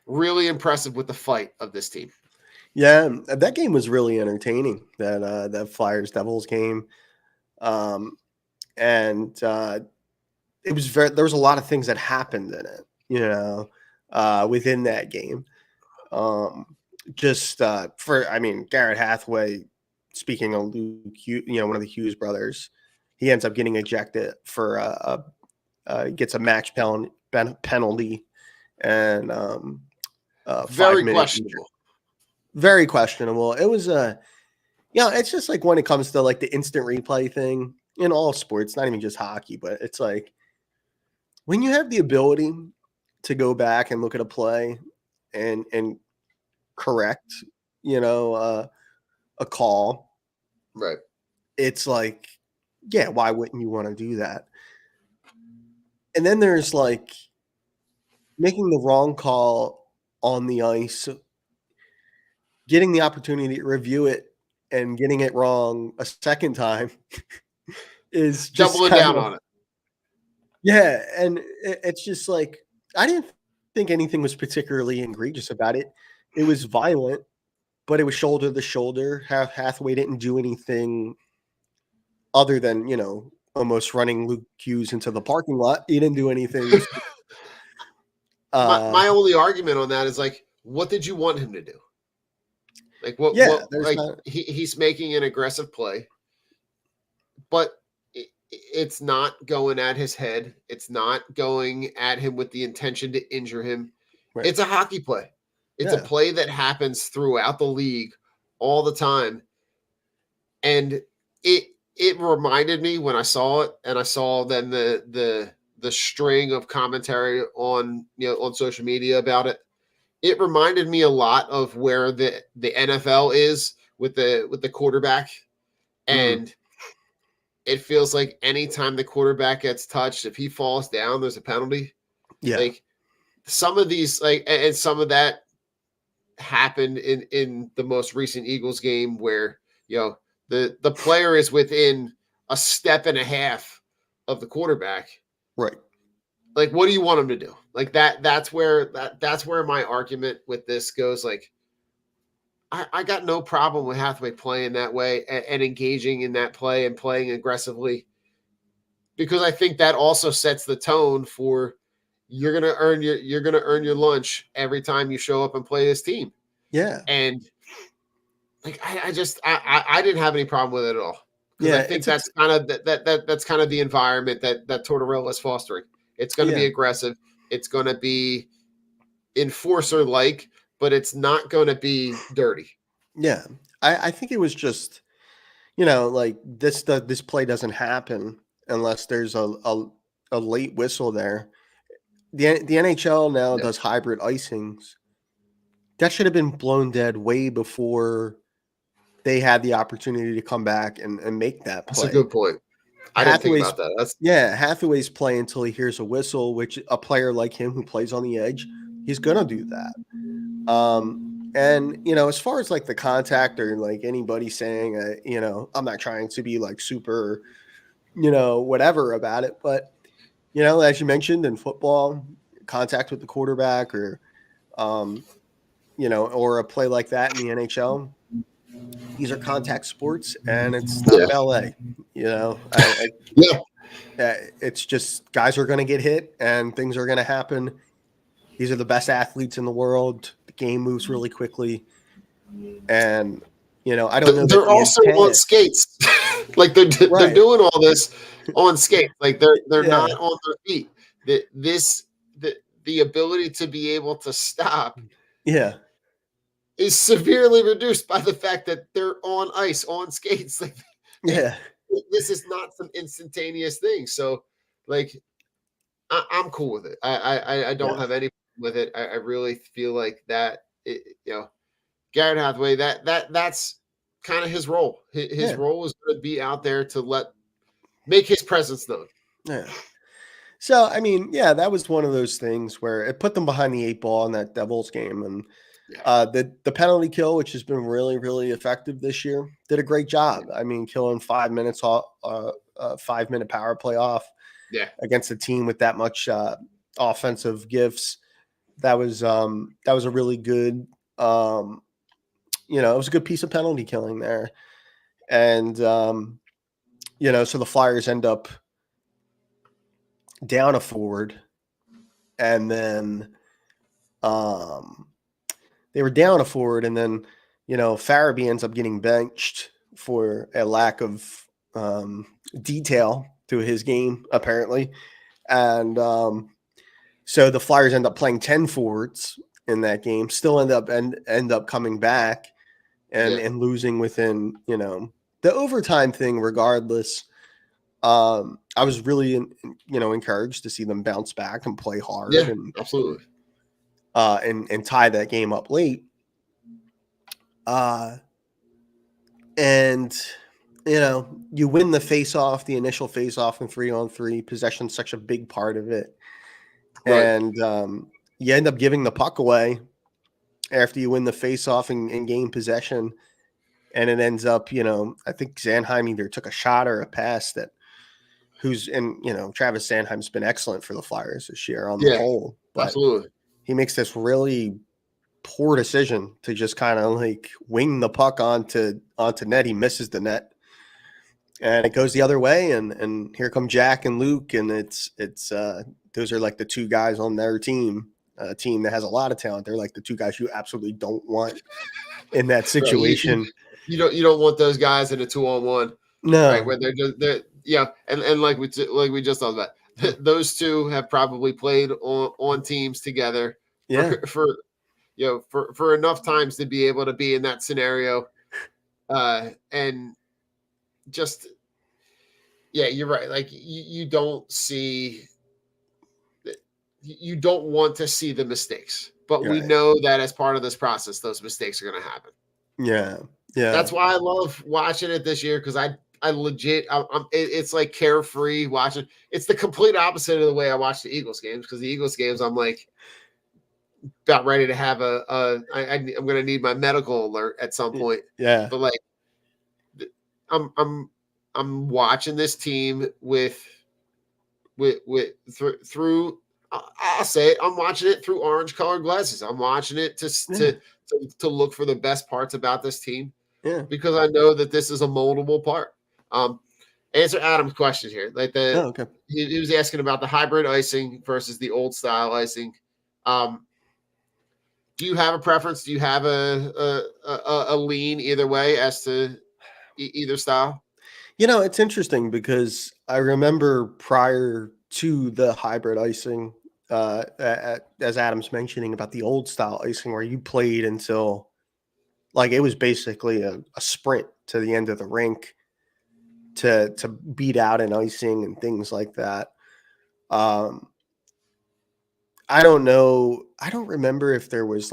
Really impressive with the fight of this team. Yeah, that game was really entertaining. That Flyers Devils game, and it was there was a lot of things that happened in it, within that game. Garrett Hathaway, speaking of Luke, one of the Hughes brothers, he ends up getting ejected for gets a match penalty and very questionable. Very questionable. It was it's just when it comes to the instant replay thing, in all sports, not even just hockey, but it's like when you have the ability to go back and look at a play and correct, a call, Right. it's like, yeah, why wouldn't you want to do that? And then there's like making the wrong call on the ice, getting the opportunity to review it and getting it wrong a second time is just Doubling down on it. Yeah, and it's just like I didn't think anything was particularly egregious about it. It was violent, but it was shoulder to shoulder. Hathaway didn't do anything other than, almost running Luke Hughes into the parking lot. He didn't do anything. My only argument on that is like, what did you want him to do? Like what? Yeah, what like he's making an aggressive play, but it's not going at his head. It's not going at him with the intention to injure him. Right. It's a hockey play. It's a play that happens throughout the league all the time, and it reminded me when I saw it, and I saw then the string of commentary on on social media about it. It reminded me a lot of where the NFL is with the quarterback, and it feels like anytime the quarterback gets touched, if he falls down, there's a penalty. Yeah, like some of these, and some of that happened in the most recent Eagles game where the player is within a step and a half of the quarterback. Right. Like, what do you want him to do? Like that's where my argument with this goes. Like, I got no problem with Hathaway playing that way and engaging in that play and playing aggressively, because I think that also sets the tone for you're gonna earn your lunch every time you show up and play this team. Yeah. And like I didn't have any problem with it at all. Yeah, I think that's kind of that's kind of the environment that Tortorella is fostering. It's going to be aggressive. It's going to be enforcer like, but it's not going to be dirty. Yeah, I think it was just, like this play doesn't happen unless there's a late whistle there. The NHL now does hybrid icings. That should have been blown dead way before they had the opportunity to come back and make that play. That's a good point. I didn't think about that. Hathaway's play until he hears a whistle, which a player like him who plays on the edge, he's gonna do that. And as far as like the contact or like anybody saying, I'm not trying to be like super, whatever about it, but as you mentioned in football, contact with the quarterback or, or a play like that in the NHL. These are contact sports, and it's not ballet. It's just guys are going to get hit, and things are going to happen. These are the best athletes in the world. The game moves really quickly, and I don't know. They're also on skates. Like they're doing all this on skates. Like they're not on their feet. The ability to be able to stop. Yeah. Is severely reduced by the fact that they're on ice, on skates. Like, this is not some instantaneous thing. So, like, I'm cool with it. I don't have any problem with it. I really feel like that. Garrett Hathaway. That's kind of his role. His role is going to be out there to make his presence known. Yeah. So, I mean, that was one of those things where it put them behind the 8 ball in that Devils game, and. The penalty kill, which has been really, really effective this year, did a great job. I mean, killing 5 minutes off, 5-minute power play off against a team with that much offensive gifts. That was a really good, it was a good piece of penalty killing there. And, so the Flyers end up down a forward, and then, they were down a forward, and then, Farabee ends up getting benched for a lack of detail to his game, apparently. And so the Flyers end up playing 10 forwards in that game, still end up coming back and losing within, the overtime thing, regardless, I was really, encouraged to see them bounce back and play hard Yeah, absolutely. and tie that game up late. And you win the face-off, the initial face-off in 3-on-3. Possession's such a big part of it. Right. And you end up giving the puck away after you win the face-off and gain possession. And it ends up, I think Sanheim either took a shot or a pass Travis Sanheim's been excellent for the Flyers this year on the whole. But Absolutely. he makes this really poor decision to just kind of like wing the puck onto net. He misses the net. And it goes the other way, and here come Jack and Luke, and it's those are like the two guys on their team, a team that has a lot of talent. They're like the two guys you absolutely don't want in that situation. You don't want those guys in a 2-on-1. No, right, where and like we just talked about, those two have probably played on teams together. Yeah, for enough times to be able to be in that scenario, and just you're right. Like you don't want to see the mistakes, but we know that as part of this process, those mistakes are going to happen. Yeah. That's why I love watching it this year, because it's like carefree watching. It's the complete opposite of the way I watch the Eagles games, because the Eagles games I'm like about ready to have I'm going to need my medical alert at some point. Yeah, but like I'm watching this team through. I'll say it. I'm watching it through orange-colored glasses. I'm watching it to look for the best parts about this team. Yeah, because I know that this is a moldable part. Answer Adam's question here. Like okay. He was asking about the hybrid icing versus the old style icing. Do you have a preference? Do you have a lean either way as to either style? It's interesting because I remember prior to the hybrid icing, as Adam's mentioning about the old style icing, where you played until like it was basically a sprint to the end of the rink to beat out an icing and things like that. I don't know. I don't remember if there was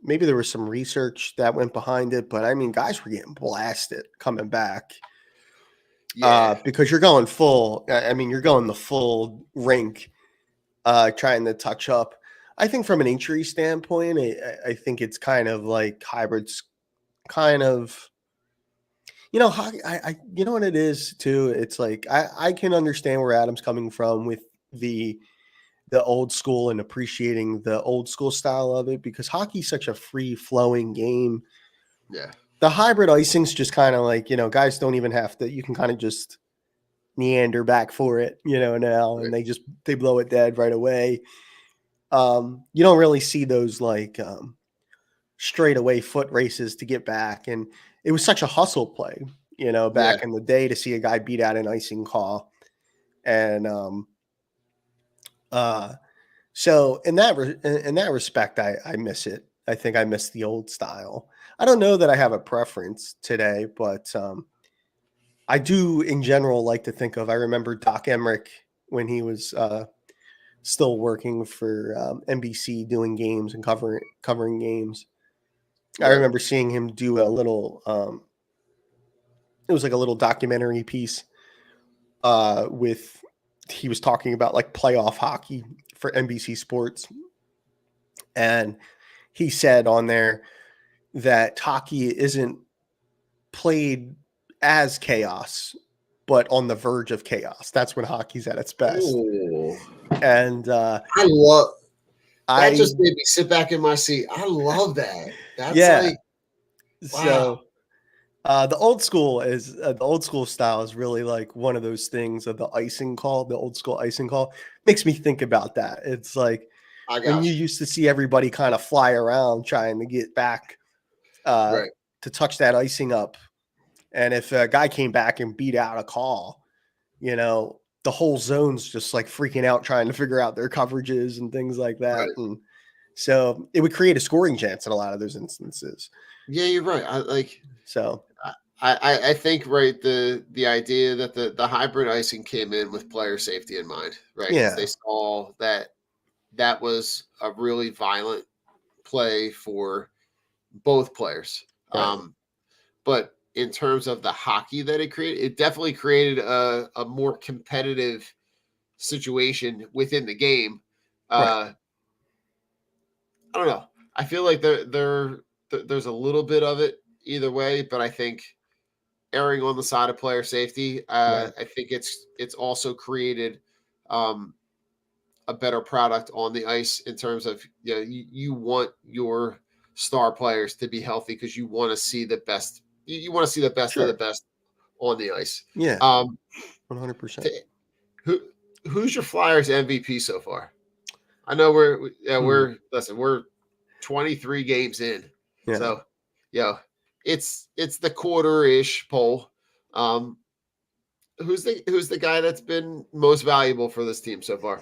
maybe there was some research that went behind it, but I mean, guys were getting blasted coming back. Because you're going full. I mean, you're going the full rink, trying to touch up. I think from an injury standpoint, I think it's kind of like hybrids, kind of. Hockey. You know what it is too. It's like I can understand where Adam's coming from with the old school and appreciating the old school style of it, because hockey's such a free flowing game. Yeah. The hybrid icing's just kind of like, guys don't even have to, you can kind of just meander back for it, now, right. and they blow it dead right away. You don't really see those like straight away foot races to get back. And it was such a hustle play, back in the day, to see a guy beat out an icing call. And so in that respect, I miss it. I think I miss the old style. I don't know that I have a preference today, but I do in general like to think of, I remember Doc Emmerich when he was still working for NBC doing games and covering games. I remember seeing him do a little, it was like a little documentary piece he was talking about like playoff hockey for NBC Sports. And he said on there that hockey isn't played as chaos, but on the verge of chaos. That's when hockey's at its best. Ooh. And that just made me sit back in my seat. I love that. That's like, wow. So the old school style is really like one of those things of the icing call, the old school icing call. Makes me think about that. It's like when you used to see everybody kind of fly around trying to get back to touch that icing up. And if a guy came back and beat out a call, the whole zone's just like freaking out trying to figure out their coverages and things like that. Right. And so it would create a scoring chance in a lot of those instances. Yeah, you're right. I think right the idea that the hybrid icing came in with player safety in mind, right? 'Cause Yeah. they saw that was a really violent play for both players. Right. But in terms of the hockey that it created, it definitely created a more competitive situation within the game. Right. I don't know. I feel like there's a little bit of it either way, but I think erring on the side of player safety, Right. I think it's also created a better product on the ice in terms of you want your star players to be healthy because you want to see the best. You want to see the best of the Sure. best on the ice. Yeah. Um, 100%. t- who who's your Flyers MVP so far? I know we're 23 games in, Yeah. so it's the quarter-ish poll. Who's the guy that's been most valuable for this team so far?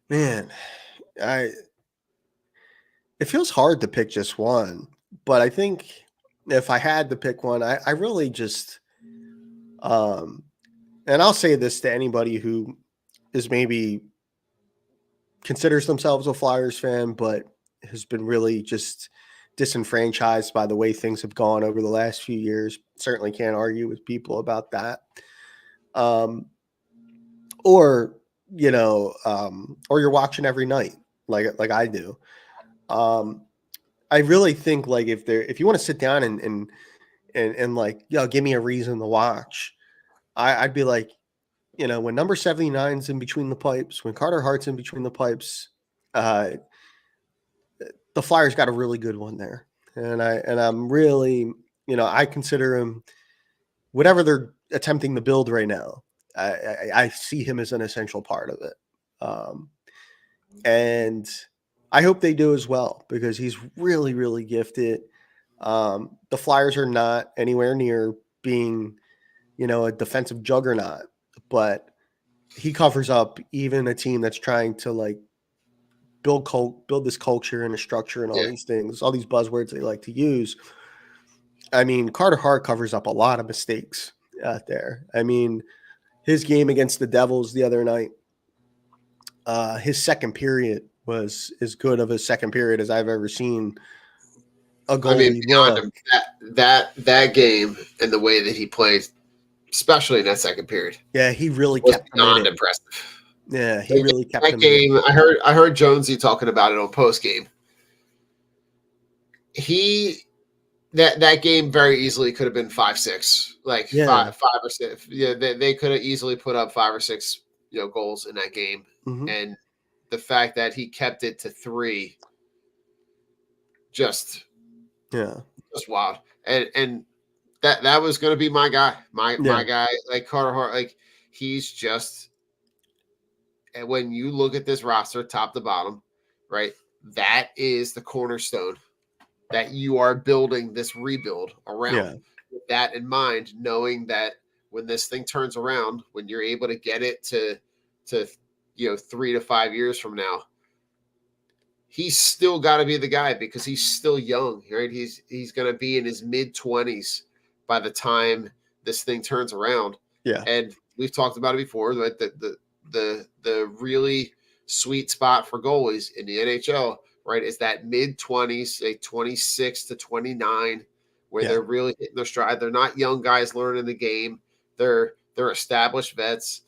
Man, it feels hard to pick just one, but I think if I had to pick one, I really just and I'll say this to anybody who is maybe considers themselves a Flyers fan, but has been really just disenfranchised by the way things have gone over the last few years. Certainly can't argue with people about that. Or or you're watching every night like I do. I really think like if you want to sit down and like, give me a reason to watch, I'd be like, when number 79's in between the pipes, when Carter Hart's in between the pipes, the Flyers got a really good one there. And I'm really, I consider him, whatever they're attempting to build right now, I see him as an essential part of it. And I hope they do as well, because he's really, really gifted. The Flyers are not anywhere near being, a defensive juggernaut, but he covers up even a team that's trying to like build this culture and a structure and all these things, all these buzzwords they like to use. I mean, Carter Hart covers up a lot of mistakes out there. I mean, his game against the Devils the other night, his second period was as good of a second period as I've ever seen a goalie. I mean, beyond him, that game and the way that he played, especially in that second period. Yeah, he really was kept beyond impressive. Yeah, he really kept that game. I heard Jonesy talking about it on post game. That game very easily could have been 5-6, like 5 or 6. Yeah, they could have easily put up 5 or 6 goals in that game, and the fact that he kept it to 3, just wild. And that was going to be my guy, my guy, like Carter Hart. Like, he's just, and when you look at this roster, top to bottom, right, that is the cornerstone that you are building this rebuild around. Yeah. With that in mind, knowing that when this thing turns around, when you're able to get it to 3 to 5 years from now, he's still got to be the guy, because he's still young, right? He's going to be in his mid-20s by the time this thing turns around. Yeah. And we've talked about it before, that the really sweet spot for goalies in the NHL, right, is that mid-20s, say 26 to 29, where they're really hitting their stride. They're not young guys learning the game. They're established vets.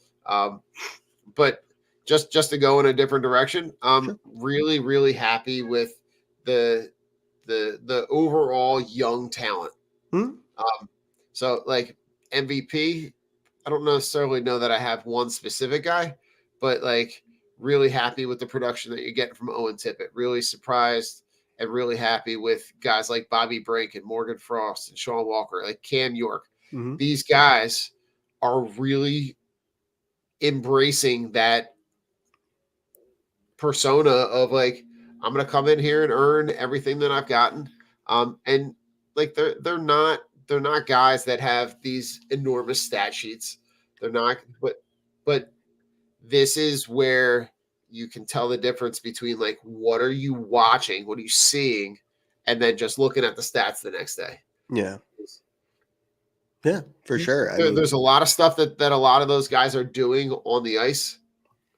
But just to go in a different direction, I'm really, really happy with the overall young talent. So like MVP, I don't necessarily know that I have one specific guy, but like really happy with the production that you're getting from Owen Tippett. Really surprised and really happy with guys like Bobby Brink and Morgan Frost and Sean Walker, like Cam York. These guys are really embracing that persona of like, I'm going to come in here and earn everything that I've gotten. And like, they're not guys that have these enormous stat sheets. They're not, but this is where you can tell the difference between like, what are you watching? What are you seeing? And then just looking at the stats the next day. Yeah. Yeah, for sure. I There's a lot of stuff that a lot of those guys are doing on the ice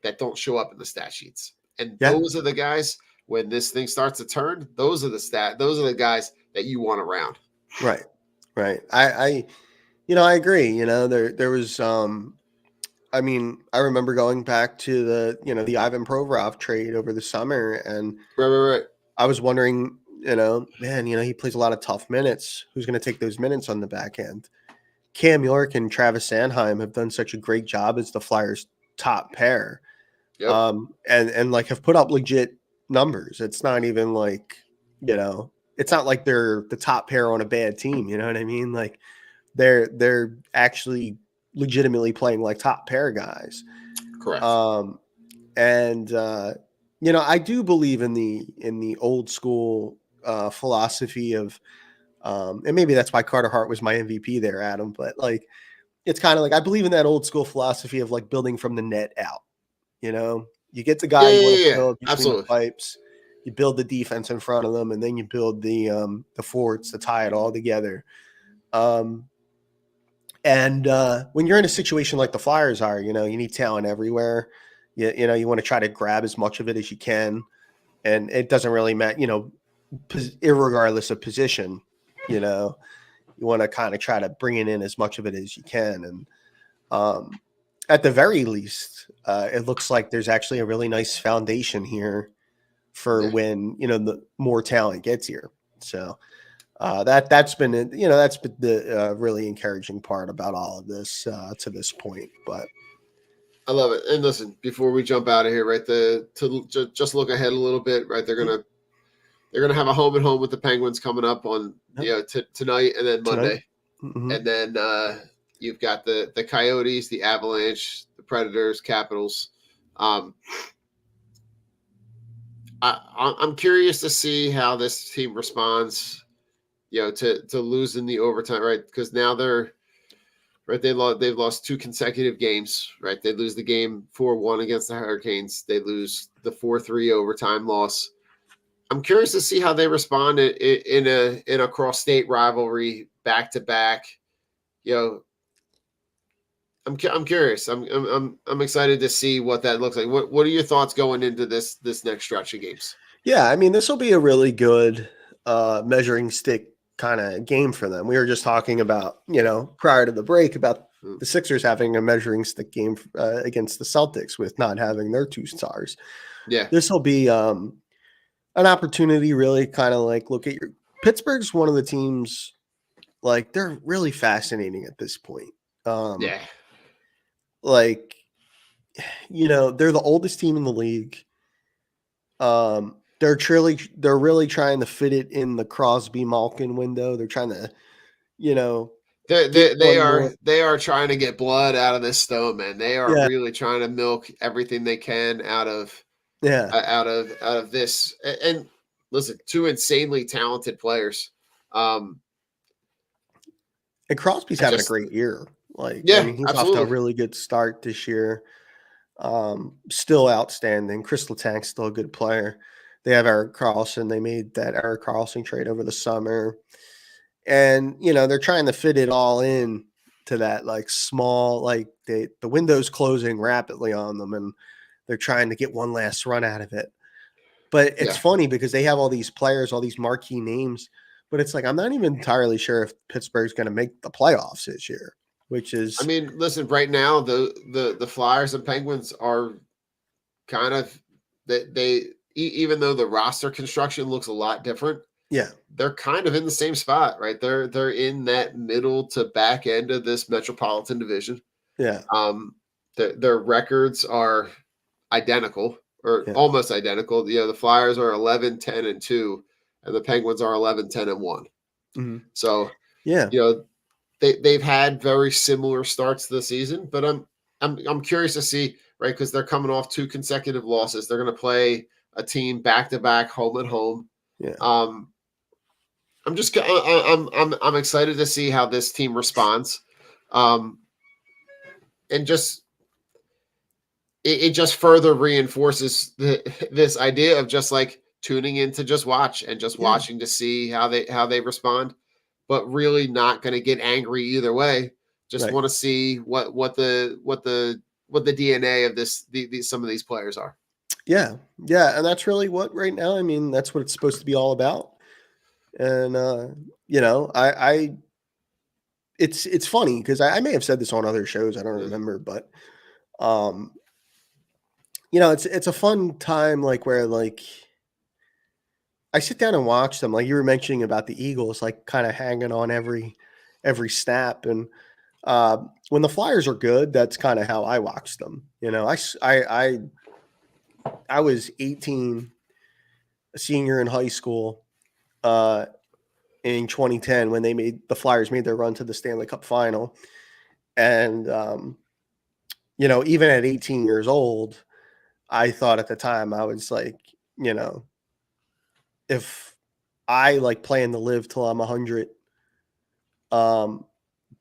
that don't show up in the stat sheets. And those are the guys, when this thing starts to turn, those are the guys that you want around. Right. I agree. There was, I remember going back to the Ivan Provorov trade over the summer, and right. I was wondering, he plays a lot of tough minutes. Who's going to take those minutes on the back end? Cam York and Travis Sanheim have done such a great job as the Flyers' top pair. Yep. And like have put up legit numbers. It's not even like, it's not like they're the top pair on a bad team. You know what I mean? Like they're actually legitimately playing like top pair guys. Correct. I do believe in the old school philosophy of, and maybe that's why Carter Hart was my MVP there, Adam. But like, it's kind of like I believe in that old school philosophy of like building from the net out. You get the guy you want to build between the pipes, you build the defense in front of them, and then you build the forwards to tie it all together. When you're in a situation like the Flyers are, you need talent everywhere. You want to try to grab as much of it as you can, and it doesn't really matter, irregardless of position. You want to kind of try to bring it in as much of it as you can, and at the very least, it looks like there's actually a really nice foundation here for when the more talent gets here. So that's been the really encouraging part about all of this to this point. But I love it. And listen, before we jump out of here, right, just look ahead a little bit, right? They're gonna have a home and home with the Penguins coming up on tonight and then Monday, and then you've got the Coyotes, the Avalanche, the Predators, Capitals. I'm curious to see how this team responds, to losing the overtime, right? Because now they've lost 2 consecutive games, right? They lose the game 4-1 against the Hurricanes. They lose the 4-3 overtime loss. I'm curious to see how they respond in a cross-state rivalry back to back. I'm curious. I'm excited to see what that looks like. What are your thoughts going into this next stretch of games? Yeah, this will be a really good measuring stick kind of game for them. We were just talking about, prior to the break about the Sixers having a measuring stick game against the Celtics with not having their 2 stars. Yeah, this will be an opportunity really kind of like look at your Pittsburgh's one of the teams, like they're really fascinating at this point. Like, they're the oldest team in the league. They're really trying to fit it in the Crosby Malkin window. They're trying to, they are trying to get blood out of this stone, man. They are really trying to milk everything they can out of this. And listen, 2 insanely talented players. And Crosby's having a great year. He's absolutely off to a really good start this year. Still outstanding. Chris Letang's still a good player. They have Erik Karlsson. They made that Erik Karlsson trade over the summer. And, they're trying to fit it all in to that like small, like the window's closing rapidly on them and they're trying to get one last run out of it. But it's funny because they have all these players, all these marquee names, but it's like, I'm not even entirely sure if Pittsburgh's going to make the playoffs this year. Which is, listen, right now the Flyers and Penguins are kind of they even though the roster construction looks a lot different, they're kind of in the same spot, right? They're in that middle to back end of this Metropolitan Division. Their records are identical or almost identical. The Flyers are 11-10-2, and the Penguins are 11-10-1. Mm-hmm. So they've had very similar starts to the season, but I'm curious to see, right? Because they're coming off 2 consecutive losses. They're going to play a team back to back, home and home. I'm excited to see how this team responds, and just it just further reinforces this idea of just like tuning in to just watch and just watching to see how they respond. but really not going to get angry either way. Just Right. want to see what the DNA of some of these players are. Yeah. Yeah. And that's really what right now, I mean, that's what it's supposed to be all about. And, you know, it's funny because I may have said this on other shows. I don't remember, but, you know, it's a fun time, like where like I sit down and watch them. Like you were mentioning about the Eagles, like kind of hanging on every snap. And when the Flyers are good, that's kind of how I watch them. You know, I was 18, a senior in high school, in 2010 when the Flyers made their run to the Stanley Cup final. And, you know, even at 18 years old, I thought at the time, I was like, you know, if I like plan to live till I'm 100,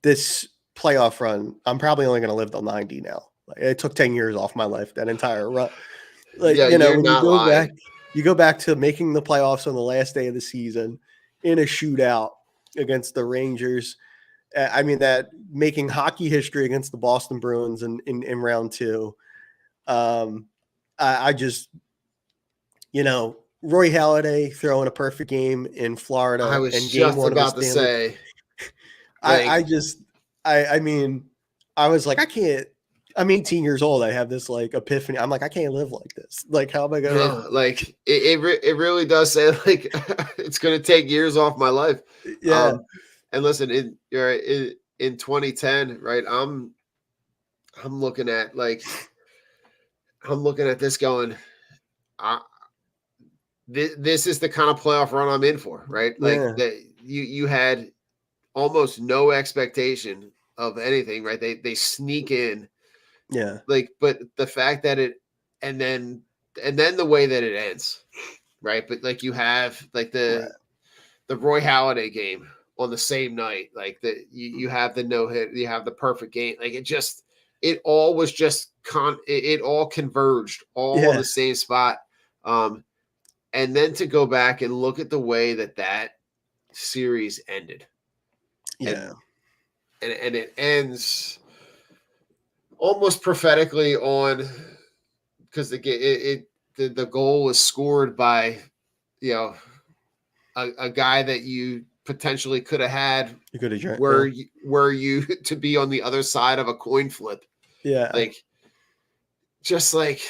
this playoff run, I'm probably only going to live till 90 now. Like, it took 10 years off my life, that entire run. Like, Yeah, you know, you're when you not go lying. back, you go back to making the playoffs on the last day of the season in a shootout against the Rangers. I mean, that making hockey history against the Boston Bruins in round 2. I just, you know, Roy Halladay throwing a perfect game in Florida. I was and just game 1 about of the to Stanley. say. Like, I mean, I was like, I can't. I'm 18 years old. I have this like epiphany. I'm like, I can't live like this. Like, how am I going to? no, like it really does say like it's going to take years off my life. Yeah. And listen, in 2010, right? I'm looking at this going, this is the kind of playoff run I'm in for, right? Like Yeah. that you had almost no expectation of anything, right? They sneak in, Yeah. like, but the fact that and then the way that it ends, right? But like you have like the Roy Halladay game on the same night, like you have the no hit, you have the perfect game, like it all was just it all converged all on Yeah. the same spot. And then to go back and look at the way that series ended. Yeah. And it ends almost prophetically on, because the goal was scored by, you know, a guy that you potentially could have had You could have were you to be on the other side of a coin flip. Yeah. Like, just like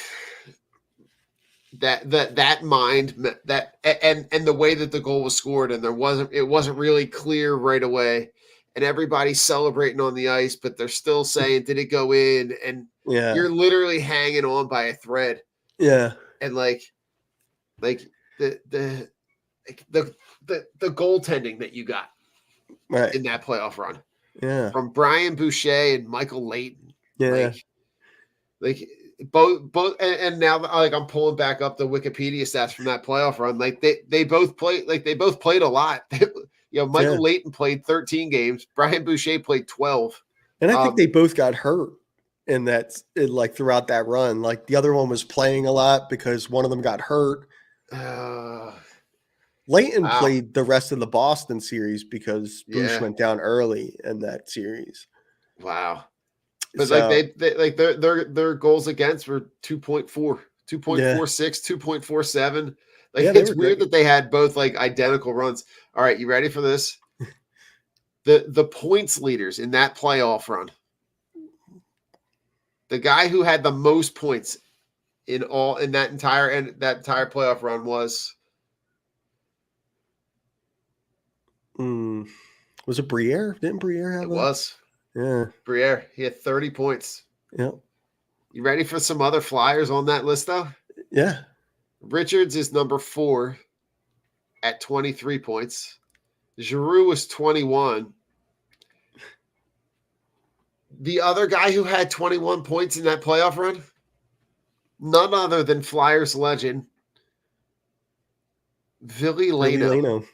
that mind that and the way that the goal was scored, and it wasn't really clear right away, and everybody's celebrating on the ice, but they're still saying, did it go in? And Yeah. you're literally hanging on by a thread. Yeah. And like the goaltending that you got Right. in that playoff run Yeah. from Brian Boucher and Michael Layton. Yeah. Like both and now like I'm pulling back up the Wikipedia stats from that playoff run. Like they both played a lot. You know, Michael Layton played 13 games. Brian Boucher played 12. And I think they both got hurt like throughout that run. Like the other one was playing a lot because one of them got hurt. Layton played the rest of the Boston series because Bush went down early in that series. Wow. But like their goals against were 2.4, 2.46, 2.47. Like, it's weird that they had both like identical runs. All right, you ready for this? The points leaders in that playoff run. The guy who had the most points in that entire playoff run was was it Briere? Didn't Briere have it? Was. Yeah. Briere. He had 30 points. Yeah. You ready for some other Flyers on that list though? Yeah. Richards is number 4 at 23 points. Giroux was 21. The other guy who had 21 points in that playoff run, none other than Flyers legend Ville Laino.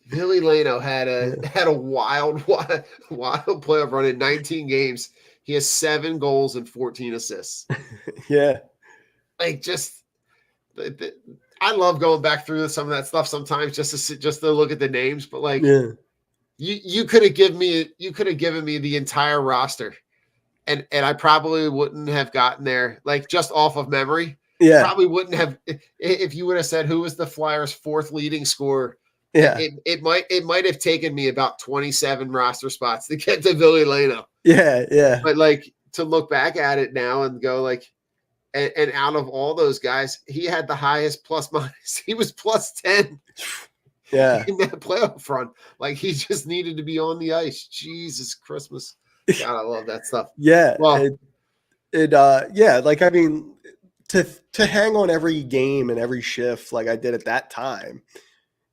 Ville Laino had a wild playoff run in 19 games. He has 7 goals and 14 assists. Yeah. Like, just I love going back through some of that stuff sometimes just to look at the names, but like You could have given me the entire roster, and I probably wouldn't have gotten there, like, just off of memory. Yeah. Probably wouldn't have, if you would have said who was the Flyers' fourth leading scorer. Yeah. It might have taken me about 27 roster spots to get to Billy Leno. Yeah. Yeah. But, like, to look back at it now and go, like, and out of all those guys, he had the highest plus minus. He was plus 10. Yeah. In that playoff run. Like, he just needed to be on the ice. Jesus Christmas. God, I love that stuff. Yeah. Well, yeah, like, I mean, to hang on every game and every shift like I did at that time,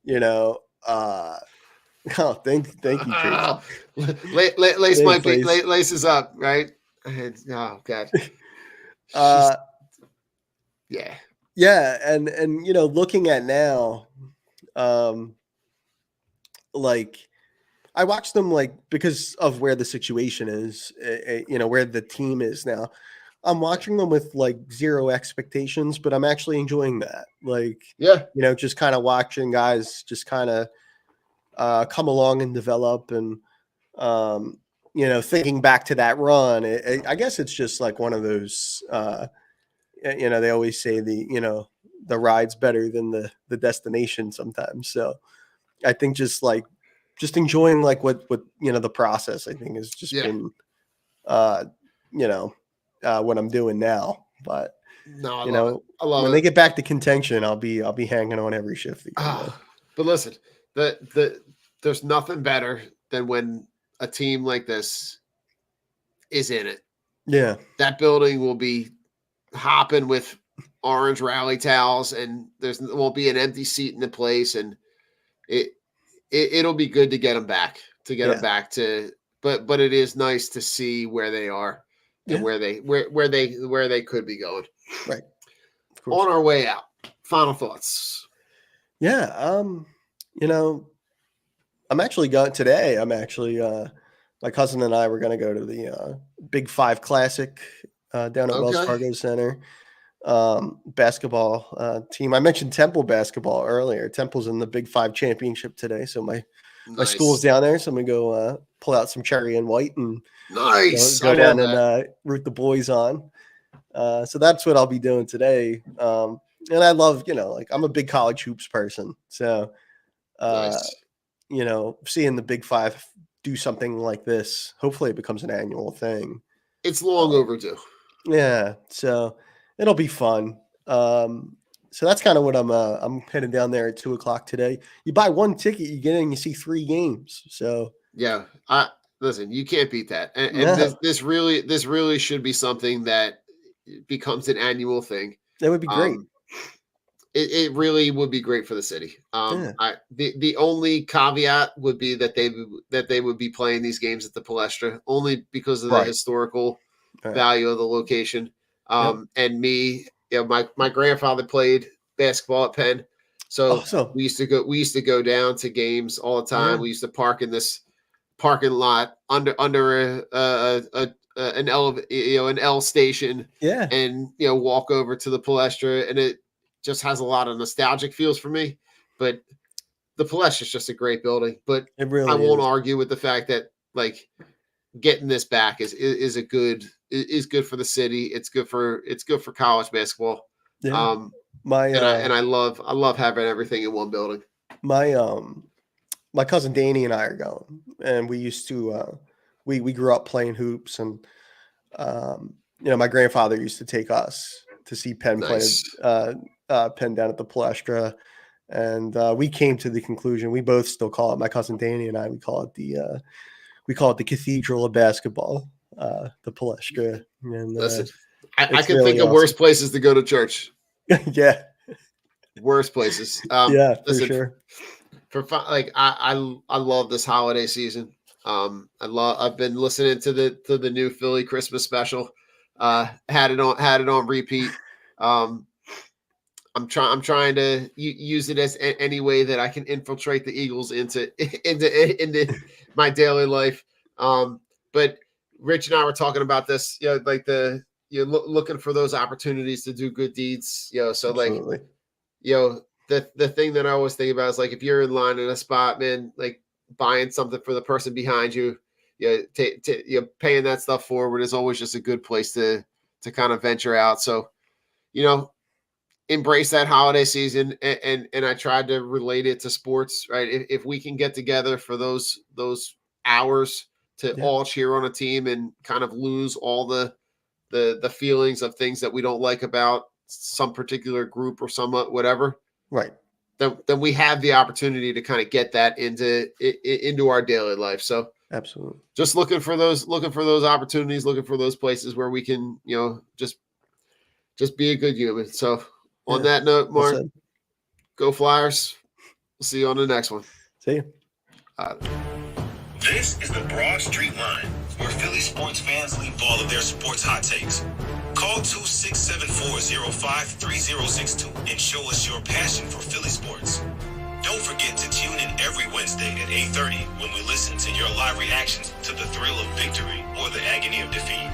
you know, thank you, Trace. Lace might be laces up, right? Oh God. Yeah. Yeah, and you know, looking at now, like, I watched them, like, because of where the situation is, you know, where the team is now. I'm watching them with, like, zero expectations, but I'm actually enjoying that. Like, yeah, you know, just kind of watching guys just kind of come along and develop, and you know, thinking back to that run, I guess it's just like one of those. You know, they always say the ride's better than the destination sometimes. So I think just enjoying, like, what you know, the process, I think, has just been you know, what I'm doing now. But no, you know, I love when it. they get back to contention, I'll be hanging on every shift again. But listen, there's nothing better than when a team like this is in it. Yeah. That building will be hopping with orange rally towels, and there won't be an empty seat in the place, and it'll be good to get them back, them back to, but it is nice to see where they are and where they could be going. Right. On our way out, final thoughts. Yeah. You know, I'm actually my cousin and I were going to go to the Big Five Classic down at Wells Fargo Center. Basketball team. I mentioned Temple basketball earlier. Temple's in the Big Five championship today, so my school's down there. So I'm gonna go pull out some cherry and white and go down and root the boys on. So that's what I'll be doing today. And I love, you know, like, I'm a big college hoops person, so you know, seeing the Big Five do something like this, hopefully it becomes an annual thing. It's long overdue. Yeah, so it'll be fun. So that's kind of what I'm heading down there at 2:00 today. You buy one ticket, you get in, you see 3 games. So yeah, listen, you can't beat that. And this really should be something that becomes an annual thing. That would be great. It really would be great for the city. The only caveat would be that they would be playing these games at the Palestra, only because of the historical value of the location. And me, you know, my grandfather played basketball at Penn, so we used to go down to games all the time. We used to park in this parking lot under an L station, and, you know, walk over to the Palestra, and it just has a lot of nostalgic feels for me. But the Palestra is just a great building. But it really I won't argue with the fact that, like, getting this back is good for the city. It's good for college basketball. Yeah. I love having everything in one building. My cousin Danny and I are going, and we used to we grew up playing hoops, and you know, my grandfather used to take us to see Penn play Penn down at the Palestra, and we came to the conclusion, we both still call it, my cousin Danny and I, we call it the Cathedral of Basketball, the Palestra. And listen, I can think of worse places to go to church. Yeah, worse places. Yeah, for sure. I love this holiday season. I've been listening to the new Philly Christmas special. Had it on repeat. I'm trying to use it as any way that I can infiltrate the Eagles into my daily life. But Rich and I were talking about this, you know, like looking for those opportunities to do good deeds, you know. So Absolutely. like, you know, the thing that I always think about is, like, if you're in line in a spot, man, like, buying something for the person behind you, you're paying that stuff forward is always just a good place to kind of venture out. So, embrace that holiday season, and I tried to relate it to sports, right? If we can get together for those hours to all cheer on a team and kind of lose all the feelings of things that we don't like about some particular group or some whatever, right? Then we have the opportunity to kind of get that into our daily life. So absolutely, just looking for those opportunities, looking for those places where we can, just be a good human. So on that note, Mark, go Flyers. We'll see you on the next one. See you. This is the Broad Street Line, where Philly sports fans leave all of their sports hot takes. Call 267-405-3062 and show us your passion for Philly sports. Don't forget to tune in every Wednesday at 8:30 when we listen to your live reactions to the thrill of victory or the agony of defeat.